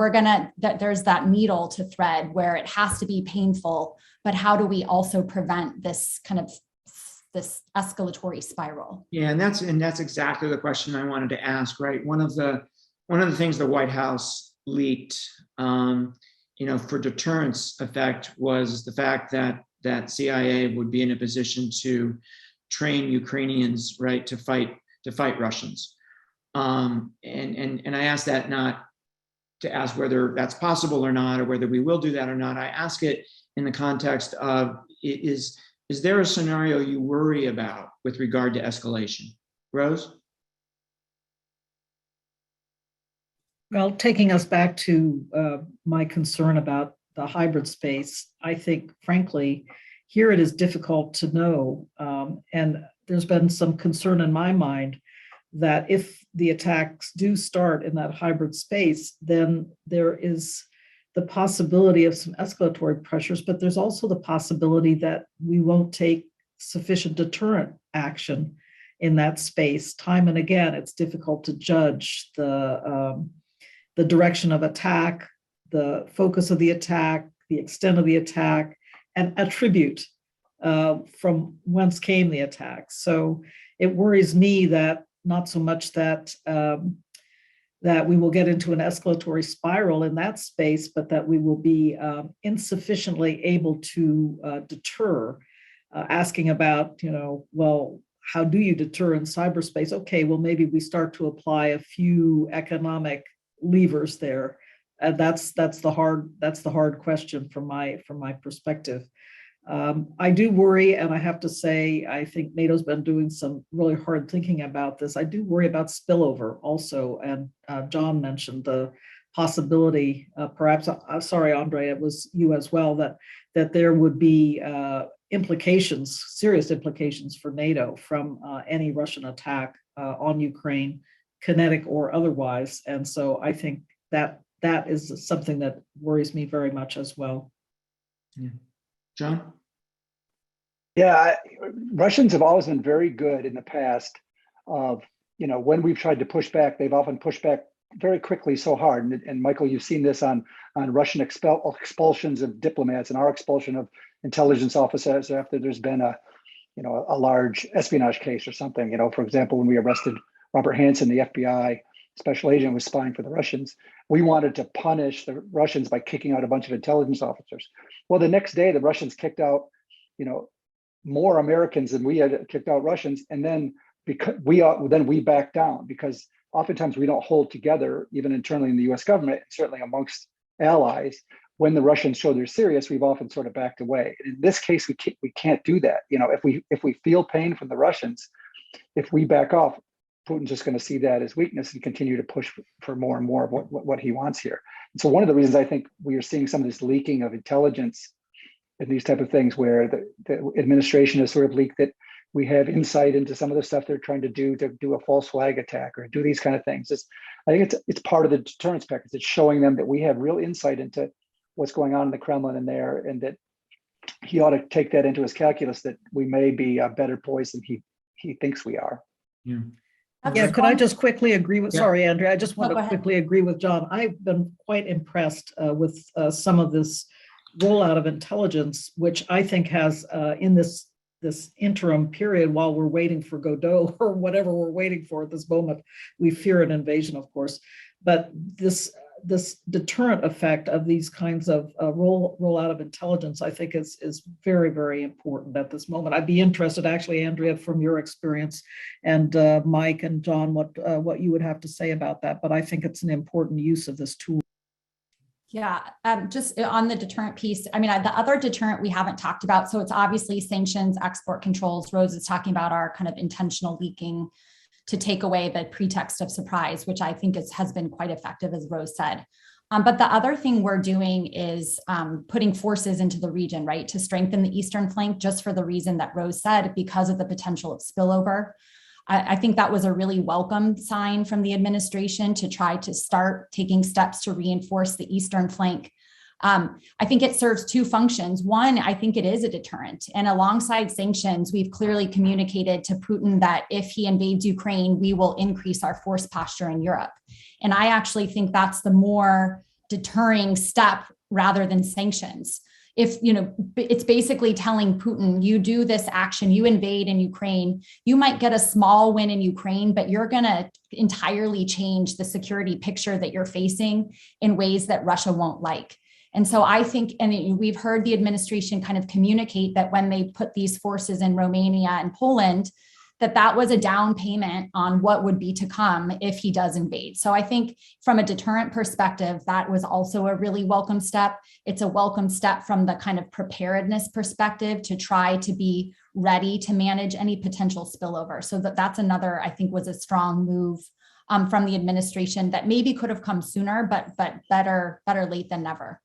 there's that needle to thread where it has to be painful, but how do we also prevent this escalatory spiral? Yeah, and that's exactly the question I wanted to ask, right? One of the things the White House leaked, for deterrence effect was the fact that CIA would be in a position to train Ukrainians, right, to fight Russians. And I ask that not to ask whether that's possible or not, or whether we will do that or not. I ask it in the context of, is there a scenario you worry about with regard to escalation? Rose? Well, taking us back to my concern about the hybrid space, I think, frankly, here it is difficult to know. And there's been some concern in my mind that if the attacks do start in that hybrid space, then there is the possibility of some escalatory pressures, but there's also the possibility that we won't take sufficient deterrent action in that space. Time and again, it's difficult to judge the direction of attack, the focus of the attack, the extent of the attack, and attribute from whence came the attack. So it worries me that not so much that that we will get into an escalatory spiral in that space, but that we will be insufficiently able to deter. Asking about, well, how do you deter in cyberspace? Okay, well, maybe we start to apply a few economic levers there. That's the hard question from my perspective. I do worry, and I have to say, I think NATO's been doing some really hard thinking about this. I do worry about spillover also, and John mentioned the possibility, perhaps, sorry, Andrea, it was you as well, that there would be serious implications for NATO from any Russian attack on Ukraine, kinetic or otherwise. And so I think that is something that worries me very much as well. Yeah. John? Yeah, Russians have always been very good in the past of, when we've tried to push back, they've often pushed back very quickly so hard. And Michael, you've seen this on Russian expulsions of diplomats and our expulsion of intelligence officers after there's been a large espionage case or something. For example, when we arrested Robert Hansen, the FBI special agent was spying for the Russians, we wanted to punish the Russians by kicking out a bunch of intelligence officers. Well, the next day, the Russians kicked out, more Americans than we had kicked out Russians. And then because we backed down, because oftentimes we don't hold together, even internally in the US government, certainly amongst allies. When the Russians show they're serious, we've often sort of backed away. In this case, we can't do that. If we feel pain from the Russians, if we back off, Putin's just going to see that as weakness and continue to push for more and more of what he wants here. And so one of the reasons I think we are seeing some of this leaking of intelligence and these type of things, where the administration has sort of leaked that we have insight into some of the stuff they're trying to do a false flag attack or do these kind of things. I think it's part of the deterrence package. It's showing them that we have real insight into what's going on in the Kremlin and there, and that he ought to take that into his calculus, that we may be better poised than he thinks we are. Yeah. Yeah, could I just quickly agree with, Yeah. sorry, Andrea, I just want No, go to ahead. quickly agree with John. I've been quite impressed with some of this rollout of intelligence, which I think has in this interim period while we're waiting for Godot or whatever we're waiting for at this moment, we fear an invasion, of course, but this deterrent effect of these kinds of rollout of intelligence, I think is very, very important at this moment. I'd be interested, actually, Andrea, from your experience, and Mike and John, what you would have to say about that. But I think it's an important use of this tool. Yeah, just on the deterrent piece, I mean, the other deterrent we haven't talked about, so it's obviously sanctions, export controls. Rose is talking about our kind of intentional leaking to take away the pretext of surprise, which I think has been quite effective, as Rose said. But the other thing we're doing is putting forces into the region, right, to strengthen the eastern flank, just for the reason that Rose said, because of the potential of spillover. I think that was a really welcome sign from the administration to try to start taking steps to reinforce the eastern flank. I think it serves two functions. One, I think it is a deterrent. And alongside sanctions, we've clearly communicated to Putin that if he invades Ukraine, we will increase our force posture in Europe. And I actually think that's the more deterring step rather than sanctions. If, it's basically telling Putin, you do this action, you invade in Ukraine, you might get a small win in Ukraine, but you're going to entirely change the security picture that you're facing in ways that Russia won't like. And so I think, and we've heard the administration kind of communicate that when they put these forces in Romania and Poland, that was a down payment on what would be to come if he does invade. So I think from a deterrent perspective, that was also a really welcome step. It's a welcome step from the kind of preparedness perspective to try to be ready to manage any potential spillover. So that's another, I think, was a strong move from the administration that maybe could have come sooner, but better late than never.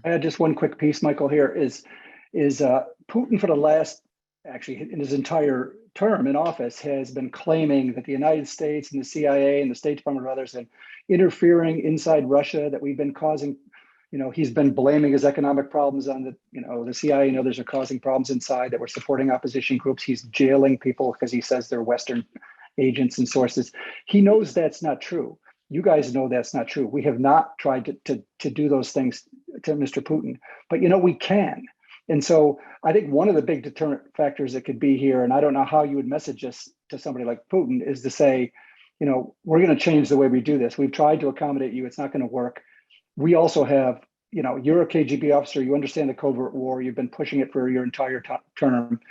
I had just one quick piece, Michael, here is Putin for the last, actually in his entire term in office, has been claiming that the United States and the CIA and the State Department and others have interfering inside Russia, that we've been causing, he's been blaming his economic problems on the CIA and others are causing problems inside, that we're supporting opposition groups. He's jailing people because he says they're Western agents and sources. He knows that's not true. You guys know that's not true. We have not tried to do those things to Mr. Putin, but we can. And so I think one of the big deterrent factors that could be here, and I don't know how you would message this to somebody like Putin, is to say, we're going to change the way we do this. We've tried to accommodate you. It's not going to work. We also have, you're a KGB officer. You understand the covert war. You've been pushing it for your entire term.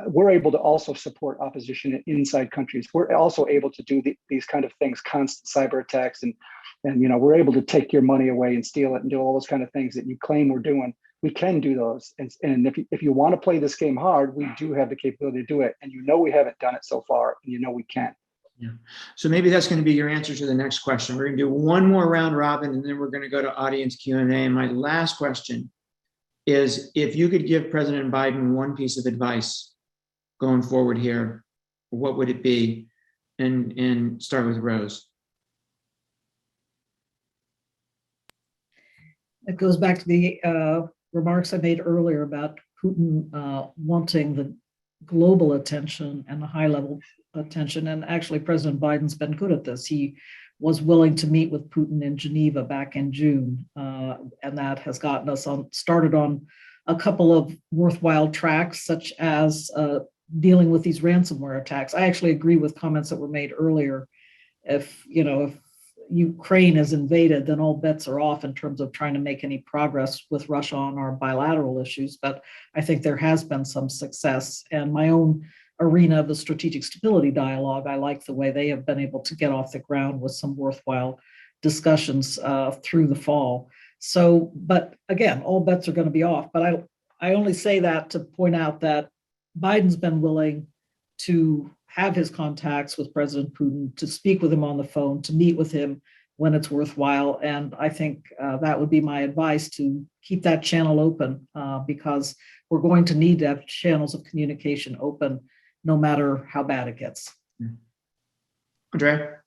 We're able to also support opposition inside countries. We're also able to do these kind of things, constant cyber attacks, and we're able to take your money away and steal it and do all those kind of things that you claim we're doing. We can do those. And if you want to play this game hard, we do have the capability to do it. And we haven't done it so far, and we can. Yeah. So maybe that's going to be your answer to the next question. We're going to do one more round robin, and then we're going to go to audience Q&A. And my last question is, if you could give President Biden one piece of advice going forward here, what would it be? And start with Rose. It goes back to the remarks I made earlier about Putin wanting the global attention and the high level attention. And actually, President Biden's been good at this. He was willing to meet with Putin in Geneva back in June, and that has gotten us started on a couple of worthwhile tracks, such as dealing with these ransomware attacks. I actually agree with comments that were made earlier. If Ukraine is invaded, then all bets are off in terms of trying to make any progress with Russia on our bilateral issues. But I think there has been some success. And my own arena of the strategic stability dialogue, I like the way they have been able to get off the ground with some worthwhile discussions through the fall. So, but again, all bets are going to be off. But I only say that to point out that Biden's been willing to have his contacts with President Putin, to speak with him on the phone, to meet with him when it's worthwhile. And I think that would be my advice, to keep that channel open, because we're going to need to have channels of communication open no matter how bad it gets. Andrea?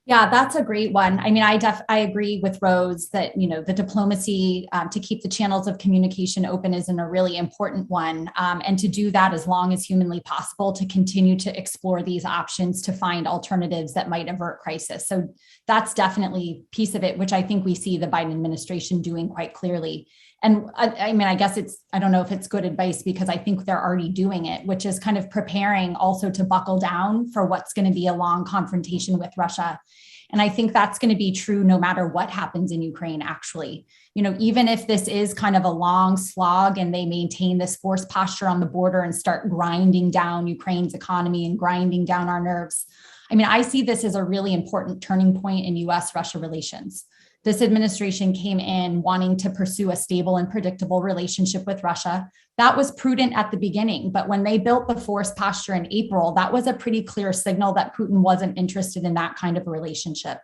Yeah, that's a great one. I mean, I agree with Rose that, the diplomacy to keep the channels of communication open is a really important one. And to do that as long as humanly possible, to continue to explore these options, to find alternatives that might avert crisis. So that's definitely a piece of it, which I think we see the Biden administration doing quite clearly. And I mean, I guess I don't know if it's good advice, because I think they're already doing it, which is kind of preparing also to buckle down for what's going to be a long confrontation with Russia. And I think that's going to be true no matter what happens in Ukraine, actually. Even if this is kind of a long slog and they maintain this force posture on the border and start grinding down Ukraine's economy and grinding down our nerves. I mean, I see this as a really important turning point in US-Russia relations. This administration came in wanting to pursue a stable and predictable relationship with Russia. That was prudent at the beginning, but when they built the force posture in April, that was a pretty clear signal that Putin wasn't interested in that kind of a relationship.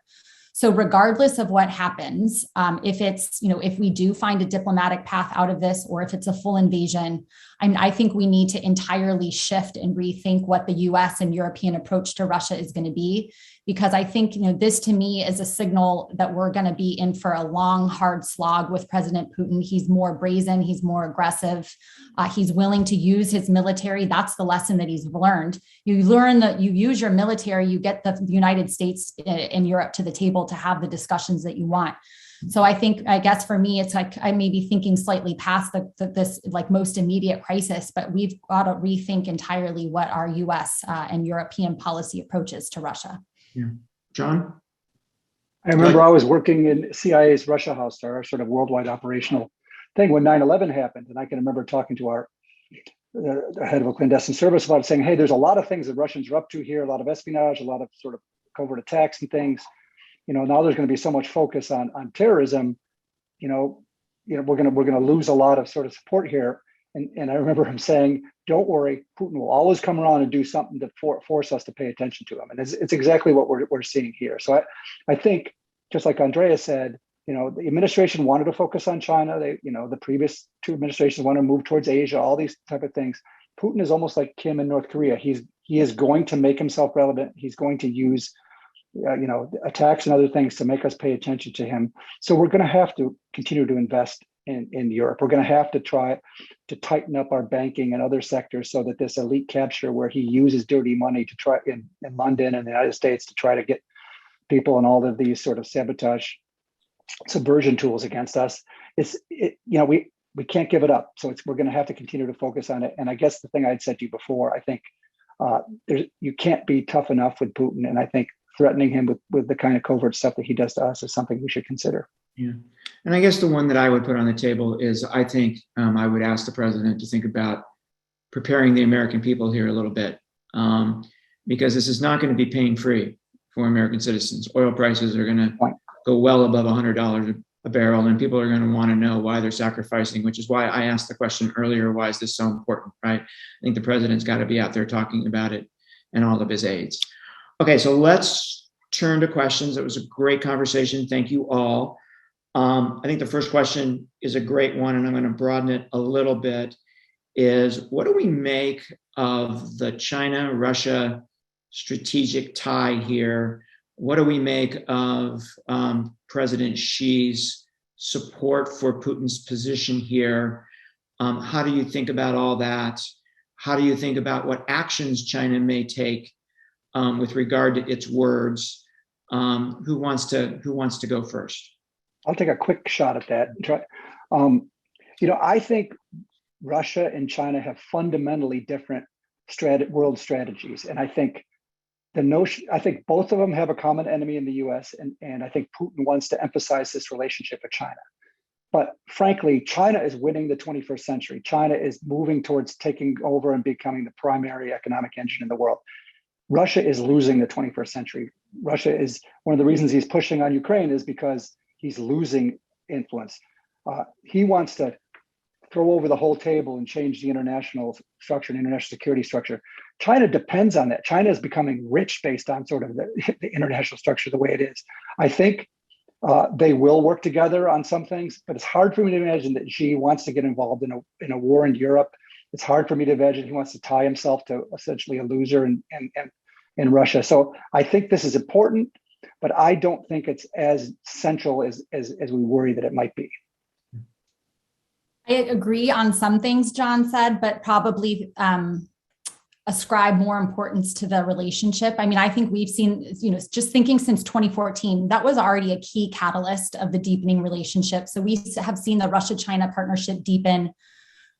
So regardless of what happens, if we do find a diplomatic path out of this, or if it's a full invasion, I think we need to entirely shift and rethink what the US and European approach to Russia is going to be. Because I think, this to me is a signal that we're going to be in for a long, hard slog with President Putin. He's more brazen, he's more aggressive, he's willing to use his military. That's the lesson that he's learned. You learn that you use your military, you get the United States and Europe to the table to have the discussions that you want. So I guess for me, it's like I may be thinking slightly past this like most immediate crisis, but we've got to rethink entirely what our US and European policy approach is to Russia. Yeah. John? I remember I was working in CIA's Russia House, our sort of worldwide operational thing, when 9/11 happened. And I can remember talking to the head of a clandestine service about it, saying, hey, there's a lot of things the Russians are up to here, a lot of espionage, a lot of sort of covert attacks and things. Now there's going to be so much focus on terrorism. We're going to lose a lot of sort of support here. And I remember him saying, don't worry, Putin will always come around and do something to force us to pay attention to him. And it's exactly what we're seeing here. So I think, just like Andrea said, the administration wanted to focus on China. The previous two administrations want to move towards Asia, all these type of things. Putin is almost like Kim in North Korea. He is going to make himself relevant. He's going to use attacks and other things to make us pay attention to him. So we're going to have to continue to invest in Europe. We're going to have to try to tighten up our banking and other sectors so that this elite capture, where he uses dirty money to try in London and the United States to try to get people and all of these sort of sabotage, subversion tools against us, we can't give it up. So we're going to have to continue to focus on it. And I guess the thing I'd said to you before, I think you can't be tough enough with Putin, and I think threatening him with the kind of covert stuff that he does to us is something we should consider. Yeah. And I guess the one that I would put on the table is, I think I would ask the president to think about preparing the American people here a little bit, because this is not going to be pain-free for American citizens. Oil prices are going to go well above $100 a barrel, and people are going to want to know why they're sacrificing, which is why I asked the question earlier, why is this so important, right? I think the president's got to be out there talking about it, and all of his aides. Okay, so let's turn to questions. It was a great conversation. Thank you all. I think the first question is a great one, and I'm going to broaden it a little bit, is what do we make of the China-Russia strategic tie here? What do we make of President Xi's support for Putin's position here? How do you think about all that? How do you think about what actions China may take with regard to its words. Who wants to go first? I'll take a quick shot at that. I think Russia and China have fundamentally different world strategies, and I think both of them have a common enemy in the U.S. and I think Putin wants to emphasize this relationship with China. But frankly, China is winning the 21st century. China is moving towards taking over and becoming the primary economic engine in the world. Russia is losing the 21st century. Russia is one of the reasons he's pushing on Ukraine is because he's losing influence. He wants to throw over the whole table and change the international structure and international security structure. China depends on that. China is becoming rich based on sort of the international structure the way it is. I think they will work together on some things, but it's hard for me to imagine that Xi wants to get involved in a war in Europe. It's hard for me to imagine he wants to tie himself to essentially a loser in Russia. So I think this is important, but I don't think it's as central as we worry that it might be. I agree on some things John said, but probably ascribe more importance to the relationship. I mean, I think we've seen, just thinking since 2014, that was already a key catalyst of the deepening relationship. So we have seen the Russia-China partnership deepen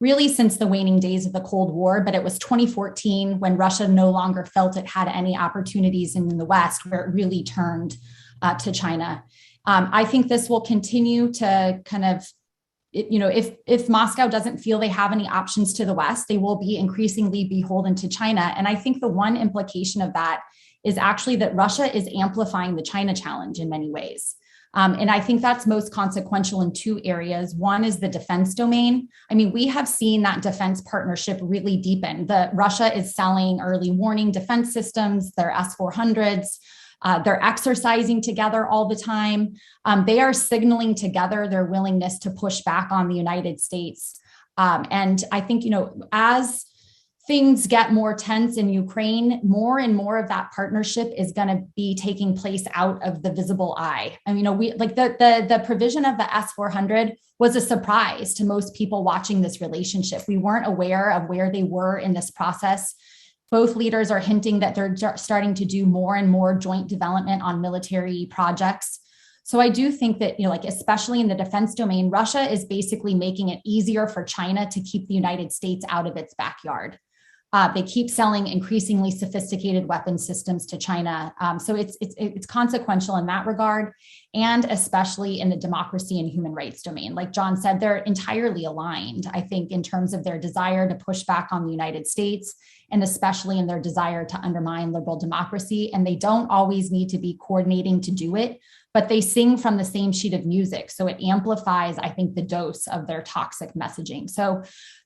really since the waning days of the Cold War, but it was 2014 when Russia no longer felt it had any opportunities in the West where it really turned to China. I think this will continue to kind of, if Moscow doesn't feel they have any options to the West, they will be increasingly beholden to China. And I think the one implication of that is actually that Russia is amplifying the China challenge in many ways. And I think that's most consequential in two areas. One is the defense domain. I mean, we have seen that defense partnership really deepen. Russia is selling early warning defense systems, their S-400s. They're exercising together all the time. They are signaling together their willingness to push back on the United States. And I think, as things get more tense in Ukraine, more and more of that partnership is going to be taking place out of the visible eye. I mean, we like the provision of the S-400 was a surprise to most people watching this relationship. We weren't aware of where they were in this process. Both leaders are hinting that they're starting to do more and more joint development on military projects. So I do think that, especially in the defense domain, Russia is basically making it easier for China to keep the United States out of its backyard. They keep selling increasingly sophisticated weapon systems to China. So it's consequential in that regard, and especially in the democracy and human rights domain. Like John said, they're entirely aligned, I think, in terms of their desire to push back on the United States, and especially in their desire to undermine liberal democracy. And they don't always need to be coordinating to do it, but they sing from the same sheet of music. So it amplifies, I think, the dose of their toxic messaging. So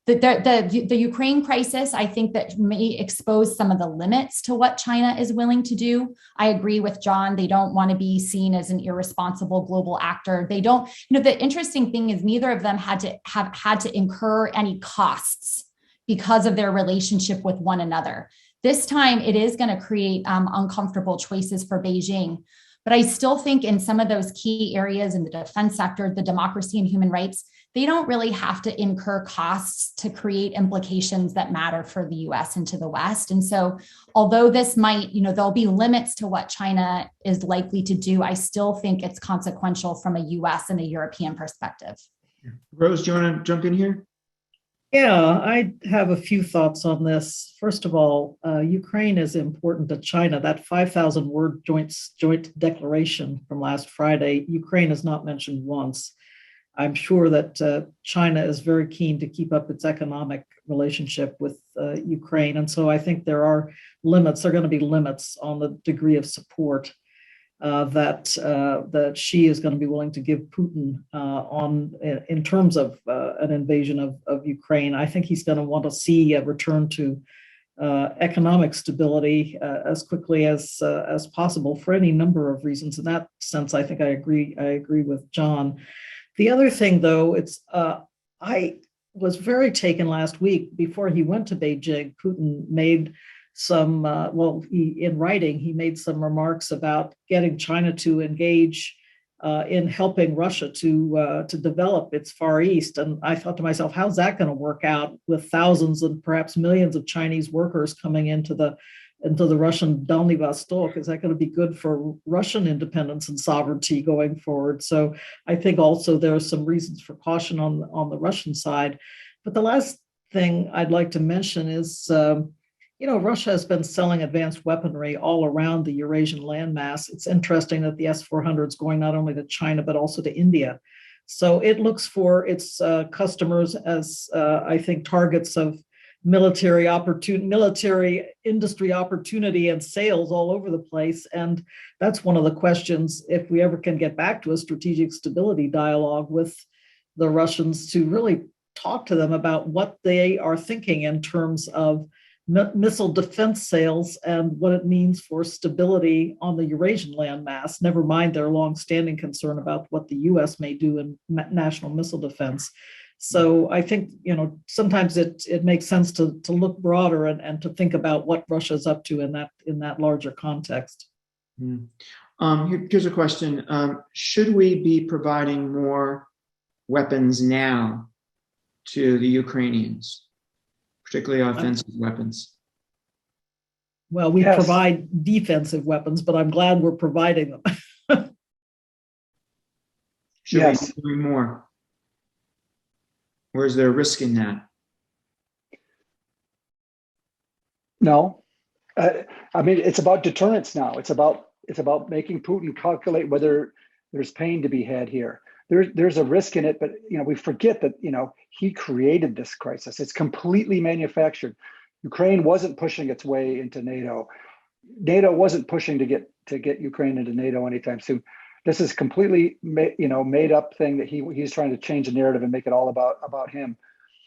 the Ukraine crisis, I think that may expose some of the limits to what China is willing to do. I agree with John. They don't want to be seen as an irresponsible global actor. They don't, the interesting thing is neither of them have had to incur any costs because of their relationship with one another. This time it is going to create uncomfortable choices for Beijing. But I still think in some of those key areas in the defense sector, the democracy and human rights, they don't really have to incur costs to create implications that matter for the US and to the West. And so although this might, there'll be limits to what China is likely to do, I still think it's consequential from a US and a European perspective. Rose, do you want to jump in here? Yeah, I have a few thoughts on this. First of all, Ukraine is important to China. That 5,000-word joint declaration from last Friday, Ukraine is not mentioned once. I'm sure that China is very keen to keep up its economic relationship with Ukraine. And so I think there are limits. There are going to be limits on the degree of support that Xi is going to be willing to give Putin in terms of an invasion of Ukraine. I think he's going to want to see a return to economic stability as quickly as possible for any number of reasons. In that sense, I think I agree with John. The other thing, though, I was very taken last week before he went to Beijing. Putin made some, in writing, he made some remarks about getting China to engage in helping Russia to develop its Far East. And I thought to myself, how's that going to work out with thousands and perhaps millions of Chinese workers coming into the into the Russian Dальний Восток. Is that going to be good for Russian independence and sovereignty going forward? So I think also there are some reasons for caution on the Russian side. But the last thing I'd like to mention is, Russia has been selling advanced weaponry all around the Eurasian landmass. It's interesting that the S-400 is going not only to China, but also to India. So it looks for its customers as, I think, targets of military industry opportunity and sales all over the place. And that's one of the questions, if we ever can get back to a strategic stability dialogue with the Russians, to really talk to them about what they are thinking in terms of missile defense sales and what it means for stability on the Eurasian landmass, never mind their longstanding concern about what the US may do in national missile defense. So I think, sometimes it makes sense to look broader and to think about what Russia's up to in that larger context. Here's a question. Should we be providing more weapons now to the Ukrainians, particularly offensive weapons? Well, we Yes. provide defensive weapons, but I'm glad we're providing them. Should Yes. we be doing more? Or is there a risk in that? No, it's about deterrence now. It's about making Putin calculate whether there's pain to be had here. There's a risk in it, but we forget that he created this crisis. It's completely manufactured. Ukraine wasn't pushing its way into NATO. NATO wasn't pushing to get Ukraine into NATO anytime soon. This is completely made up thing that he's trying to change the narrative and make it all about him.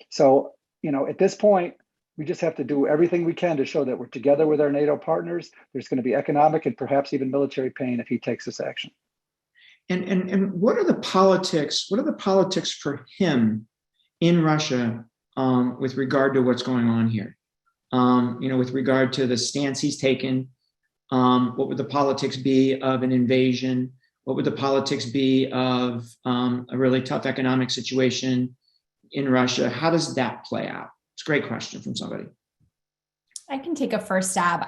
So at this point, we just have to do everything we can to show that we're together with our NATO partners. There's going to be economic and perhaps even military pain if he takes this action. And what are the politics? What are the politics for him in Russia with regard to what's going on here? With regard to the stance he's taken, what would the politics be of an invasion? What would the politics be of a really tough economic situation in Russia? How does that play out? It's a great question from somebody. I can take a first stab.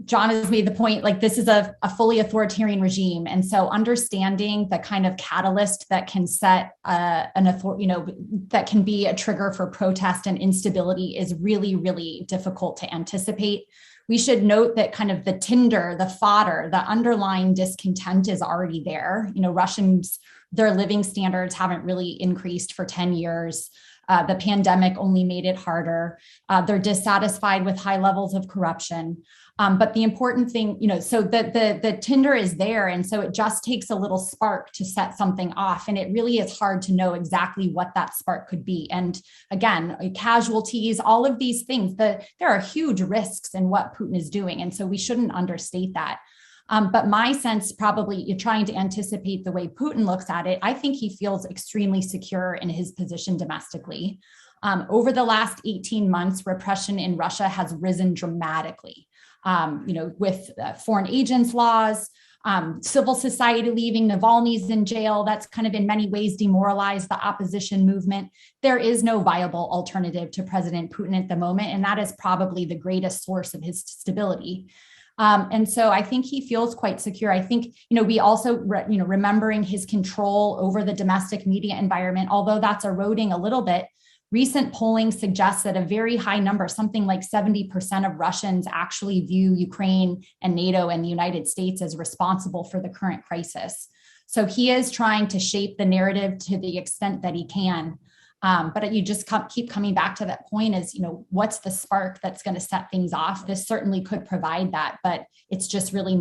John has made the point, this is a fully authoritarian regime. And so understanding the kind of catalyst that can set that can be a trigger for protest and instability is really, really difficult to anticipate. We should note that kind of the tinder, the fodder, the underlying discontent is already there. Russians, their living standards haven't really increased for 10 years. The pandemic only made it harder. They're dissatisfied with high levels of corruption. But the important thing, so the tinder is there. And so it just takes a little spark to set something off. And it really is hard to know exactly what that spark could be. And again, casualties, all of these things, there are huge risks in what Putin is doing. And so we shouldn't understate that. But my sense, probably you're trying to anticipate the way Putin looks at it. I think he feels extremely secure in his position domestically. Over the last 18 months, repression in Russia has risen dramatically. With foreign agents laws, civil society leaving, Navalny's in jail. That's kind of in many ways demoralized the opposition movement. There is no viable alternative to President Putin at the moment, and that is probably the greatest source of his stability. And so I think he feels quite secure. I think, we also, remembering his control over the domestic media environment, although that's eroding a little bit, recent polling suggests that a very high number, something like 70% of Russians actually view Ukraine and NATO and the United States as responsible for the current crisis. So he is trying to shape the narrative to the extent that he can. But you just keep coming back to that point is, what's the spark that's going to set things off? This certainly could provide that, but it's just really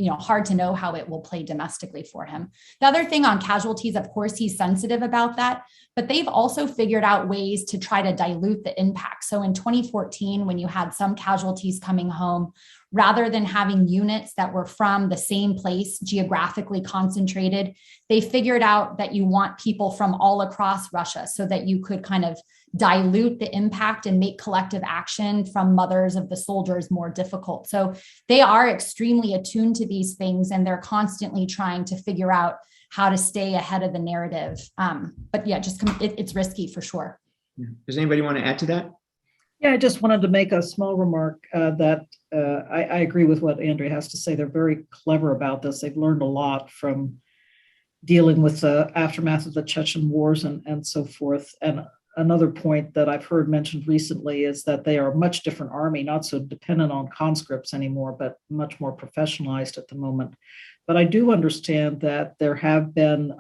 hard to know how it will play domestically for him. The other thing on casualties, of course, he's sensitive about that, but they've also figured out ways to try to dilute the impact. So in 2014, when you had some casualties coming home, rather than having units that were from the same place, geographically concentrated, they figured out that you want people from all across Russia so that you could kind of dilute the impact and make collective action from mothers of the soldiers more difficult. So they are extremely attuned to these things, and they're constantly trying to figure out how to stay ahead of the narrative. But yeah, it's risky for sure. Does anybody want to add to that? Yeah, I just wanted to make a small remark that I agree with what Andrea has to say. They're very clever about this. They've learned a lot from dealing with the aftermath of the Chechen wars and so forth. And another point that I've heard mentioned recently is that they are a much different army, not so dependent on conscripts anymore, but much more professionalized at the moment. But I do understand that there have been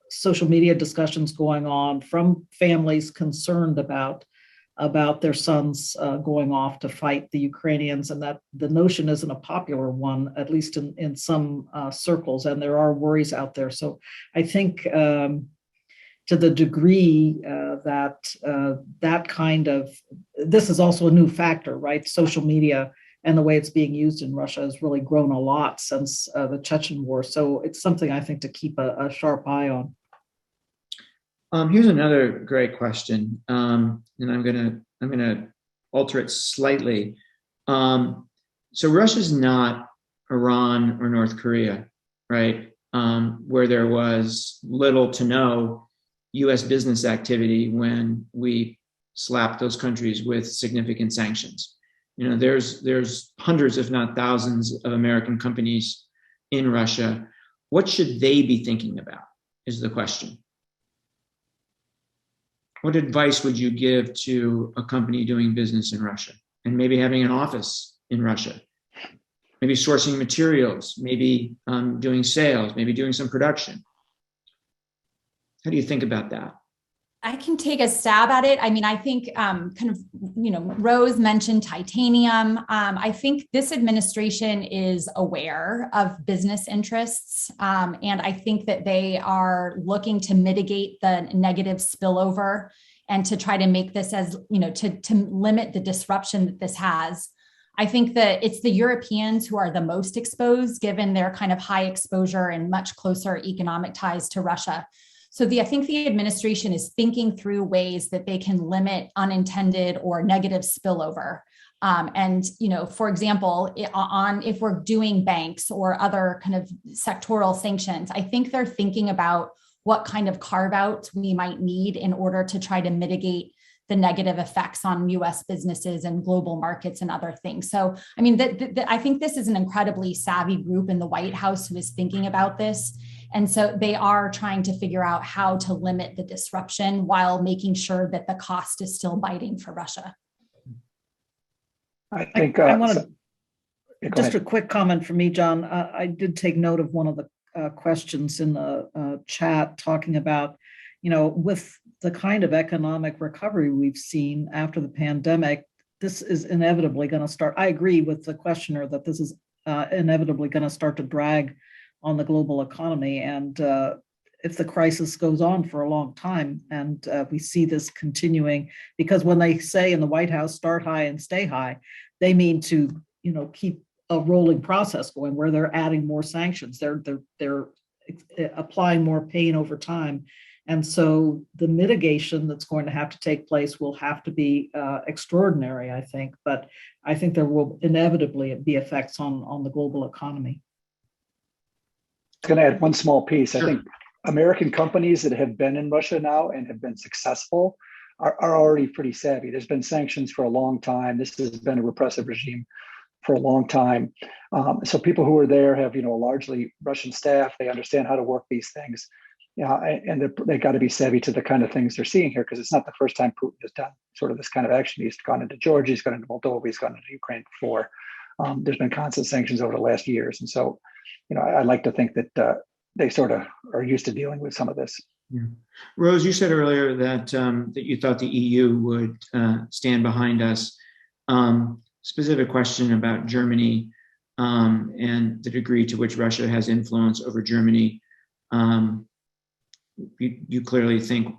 social media discussions going on from families concerned about their sons going off to fight the Ukrainians, and that the notion isn't a popular one, at least in some circles, and there are worries out there. So I think to the degree that kind of, this is also a new factor, right? Social media and the way it's being used in Russia has really grown a lot since the Chechen war. So it's something I think to keep a sharp eye on. Here's another great question, and I'm gonna alter it slightly. So Russia's not Iran or North Korea, right? Where there was little to no U.S. business activity when we slapped those countries with significant sanctions. You know, there's hundreds, if not thousands, of American companies in Russia. What should they be thinking about is the question. What advice would you give to a company doing business in Russia and maybe having an office in Russia? Maybe sourcing materials, maybe doing sales, maybe doing some production. How do you think about that? I can take a stab at it. I mean, I think Rose mentioned titanium. I think this administration is aware of business interests. And I think that they are looking to mitigate the negative spillover and to try to make this as, to limit the disruption that this has. I think that it's the Europeans who are the most exposed, given their kind of high exposure and much closer economic ties to Russia. So I think the administration is thinking through ways that they can limit unintended or negative spillover. For example, if we're doing banks or other kind of sectoral sanctions, I think they're thinking about what kind of carve outs we might need in order to try to mitigate the negative effects on US businesses and global markets and other things. So, I mean, I think this is an incredibly savvy group in the White House who is thinking about this. And so they are trying to figure out how to limit the disruption while making sure that the cost is still biting for Russia. I think I want to just a quick comment from me, John. I did take note of one of the questions in the chat talking about, with the kind of economic recovery we've seen after the pandemic, this is inevitably going to start. I agree with the questioner that this is inevitably going to start to drag on the global economy. And if the crisis goes on for a long time and we see this continuing, because when they say in the White House, start high and stay high, they mean to, keep a rolling process going where they're adding more sanctions. They're applying more pain over time. And so the mitigation that's going to have to take place will have to be extraordinary, I think. But I think there will inevitably be effects on the global economy. I was going to add one small piece. Sure. I think American companies that have been in Russia now and have been successful are already pretty savvy. There's been sanctions for a long time. This has been a repressive regime for a long time. So people who are there have, a largely Russian staff. They understand how to work these things. And they got to be savvy to the kind of things they're seeing here, because it's not the first time Putin has done sort of this kind of action. He's gone into Georgia, he's gone into Moldova, he's gone into Ukraine before. There's been constant sanctions over the last years. And so, I like to think that they sort of are used to dealing with some of this. Yeah. Rose, you said earlier that you thought the EU would stand behind us. Specific question about Germany and the degree to which Russia has influence over Germany. You clearly think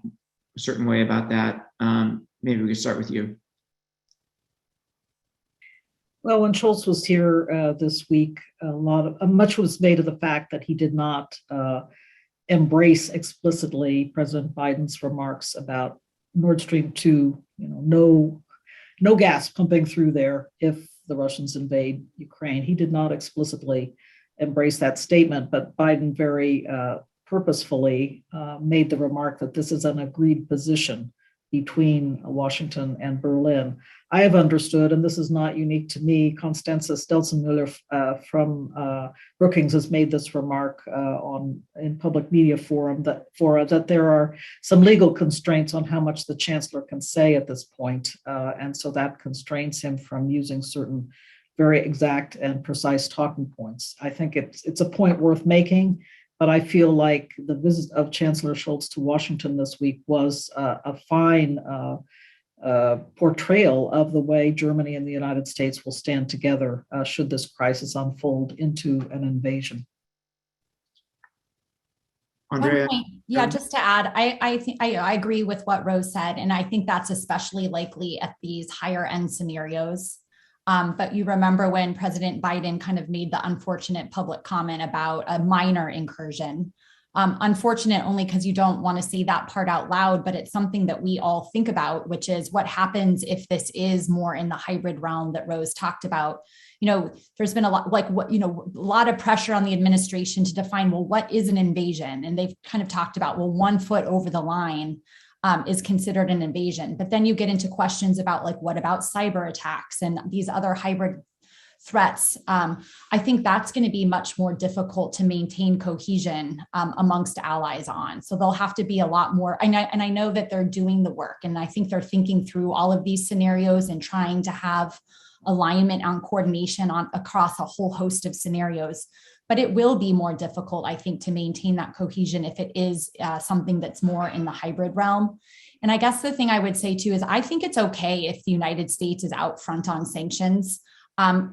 a certain way about that. Maybe we could start with you. Well, when Scholz was here this week, much was made of the fact that he did not embrace explicitly President Biden's remarks about Nord Stream 2. No gas pumping through there if the Russians invade Ukraine. He did not explicitly embrace that statement, but Biden very purposefully made the remark that this is an agreed position between Washington and Berlin. I have understood, and this is not unique to me, Constanze Stelzenmüller from Brookings has made this remark in public media forum that there are some legal constraints on how much the chancellor can say at this point, and so that constrains him from using certain very exact and precise talking points. I think it's a point worth making, but I feel like the visit of Chancellor Scholz to Washington this week was a fine portrayal of the way Germany and the United States will stand together should this crisis unfold into an invasion. Andrea? Yeah, just to add, I think I agree with what Rose said, and I think that's especially likely at these higher end scenarios. But you remember when President Biden kind of made the unfortunate public comment about a minor incursion. Unfortunate only because you don't want to say that part out loud, but it's something that we all think about, which is what happens if this is more in the hybrid realm that Rose talked about. There's been a lot of pressure on the administration to define, well, what is an invasion? And they've kind of talked about, well, 1 foot over the line is considered an invasion. But then you get into questions about what about cyber attacks and these other hybrid threats. I think that's going to be much more difficult to maintain cohesion amongst allies on. So they'll have to be a lot more, and I know that they're doing the work, and I think they're thinking through all of these scenarios and trying to have alignment on coordination across a whole host of scenarios. But it will be more difficult, I think, to maintain that cohesion if it is something that's more in the hybrid realm. And I guess the thing I would say too is I think it's okay if the United States is out front on sanctions.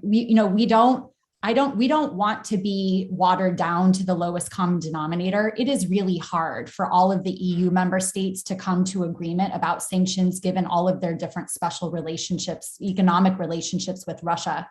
We don't want to be watered down to the lowest common denominator. It is really hard for all of the EU member states to come to agreement about sanctions, given all of their different special relationships, economic relationships with Russia.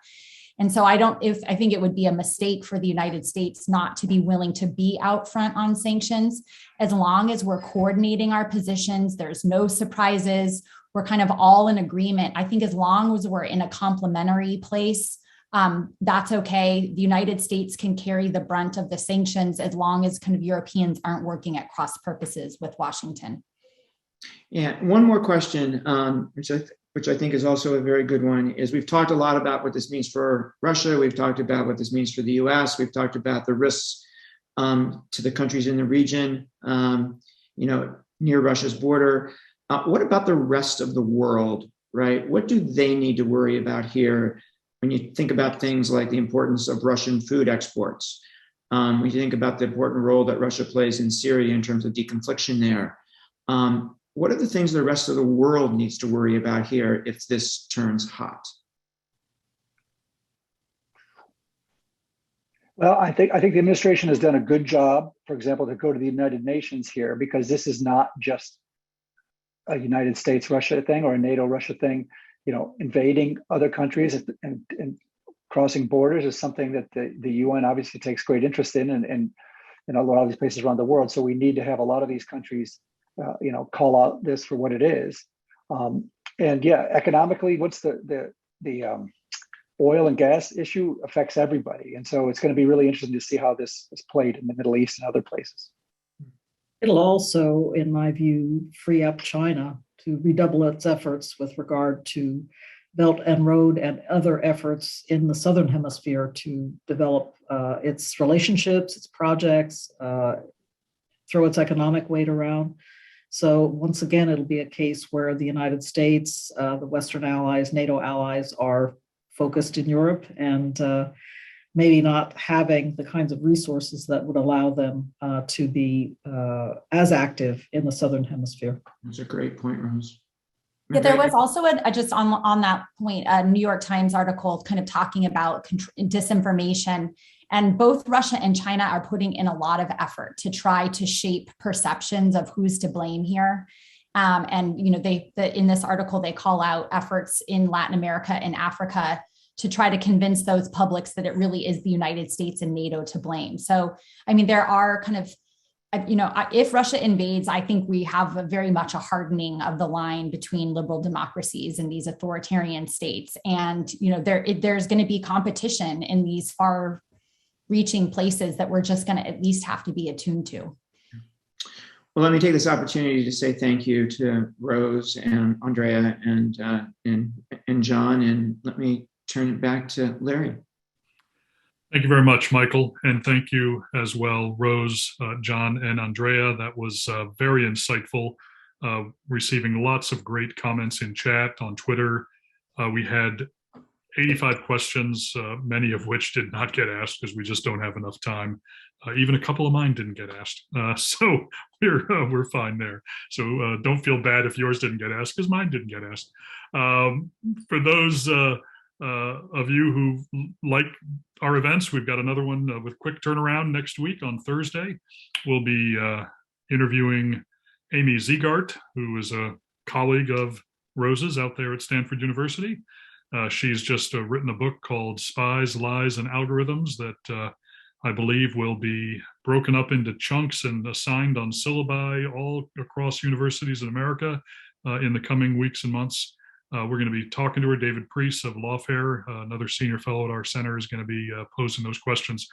And so I think it would be a mistake for the United States not to be willing to be out front on sanctions, as long as we're coordinating our positions, there's no surprises, we're kind of all in agreement. I think as long as we're in a complementary place, that's okay. The United States can carry the brunt of the sanctions as long as kind of Europeans aren't working at cross purposes with Washington. Yeah, one more question, which I think is also a very good one, is we've talked a lot about what this means for Russia. We've talked about what this means for the US. We've talked about the risks to the countries in the region, near Russia's border. What about the rest of the world, right? What do they need to worry about here when you think about things like the importance of Russian food exports? When you think about the important role that Russia plays in Syria in terms of deconfliction there, what are the things the rest of the world needs to worry about here if this turns hot? Well, I think the administration has done a good job, for example, to go to the United Nations here, because this is not just a United States-Russia thing or a NATO-Russia thing. Invading other countries and crossing borders is something that the UN obviously takes great interest in, and a lot of these places around the world. So we need to have a lot of these countries call out this for what it is. And yeah, economically, what's the oil and gas issue affects everybody. And so it's going to be really interesting to see how this is played in the Middle East and other places. It'll also, in my view, free up China to redouble its efforts with regard to Belt and Road and other efforts in the Southern Hemisphere to develop its relationships, its projects, throw its economic weight around. So once again, it'll be a case where the United States, the Western allies, NATO allies are focused in Europe and maybe not having the kinds of resources that would allow them to be as active in the Southern Hemisphere. That's a great point, Rose. Yeah, there was also just on that point, a New York Times article kind of talking about disinformation. And both Russia and China are putting in a lot of effort to try to shape perceptions of who's to blame here. And in this article, they call out efforts in Latin America and Africa to try to convince those publics that it really is the United States and NATO to blame. So, I mean, there are kind of, if Russia invades, I think we have very much a hardening of the line between liberal democracies and these authoritarian states. And, there's going to be competition in these far-reaching places that we're just going to at least have to be attuned to. Well, let me take this opportunity to say thank you to Rose and Andrea and John, and let me turn it back to Larry. Thank you very much, Michael. And thank you as well, Rose, John, and Andrea. That was very insightful, receiving lots of great comments in chat on Twitter. We had 85 questions, many of which did not get asked because we just don't have enough time. Even a couple of mine didn't get asked. So we're fine there. So don't feel bad if yours didn't get asked because mine didn't get asked. For those of you who like our events, we've got another one with quick turnaround next week on Thursday. We'll be interviewing Amy Ziegart, who is a colleague of Rose's out there at Stanford University. She's just written a book called Spies, Lies, and Algorithms that I believe will be broken up into chunks and assigned on syllabi all across universities in America in the coming weeks and months. We're going to be talking to her. David Priest of Lawfare, another senior fellow at our center, is going to be posing those questions.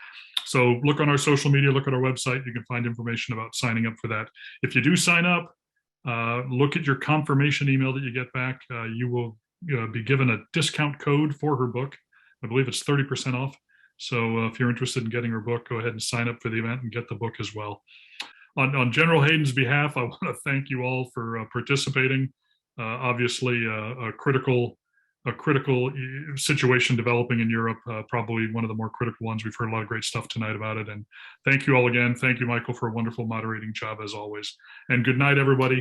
So look on our social media, look at our website. You can find information about signing up for that. If you do sign up, look at your confirmation email that you get back. You will be given a discount code for her book. I believe it's 30% off. So if you're interested in getting her book, go ahead and sign up for the event and get the book as well. On General Hayden's behalf, I want to thank you all for participating. Obviously, a critical situation developing in Europe, probably one of the more critical ones. We've heard a lot of great stuff tonight about it. And thank you all again. Thank you, Michael, for a wonderful moderating job as always. And good night, everybody.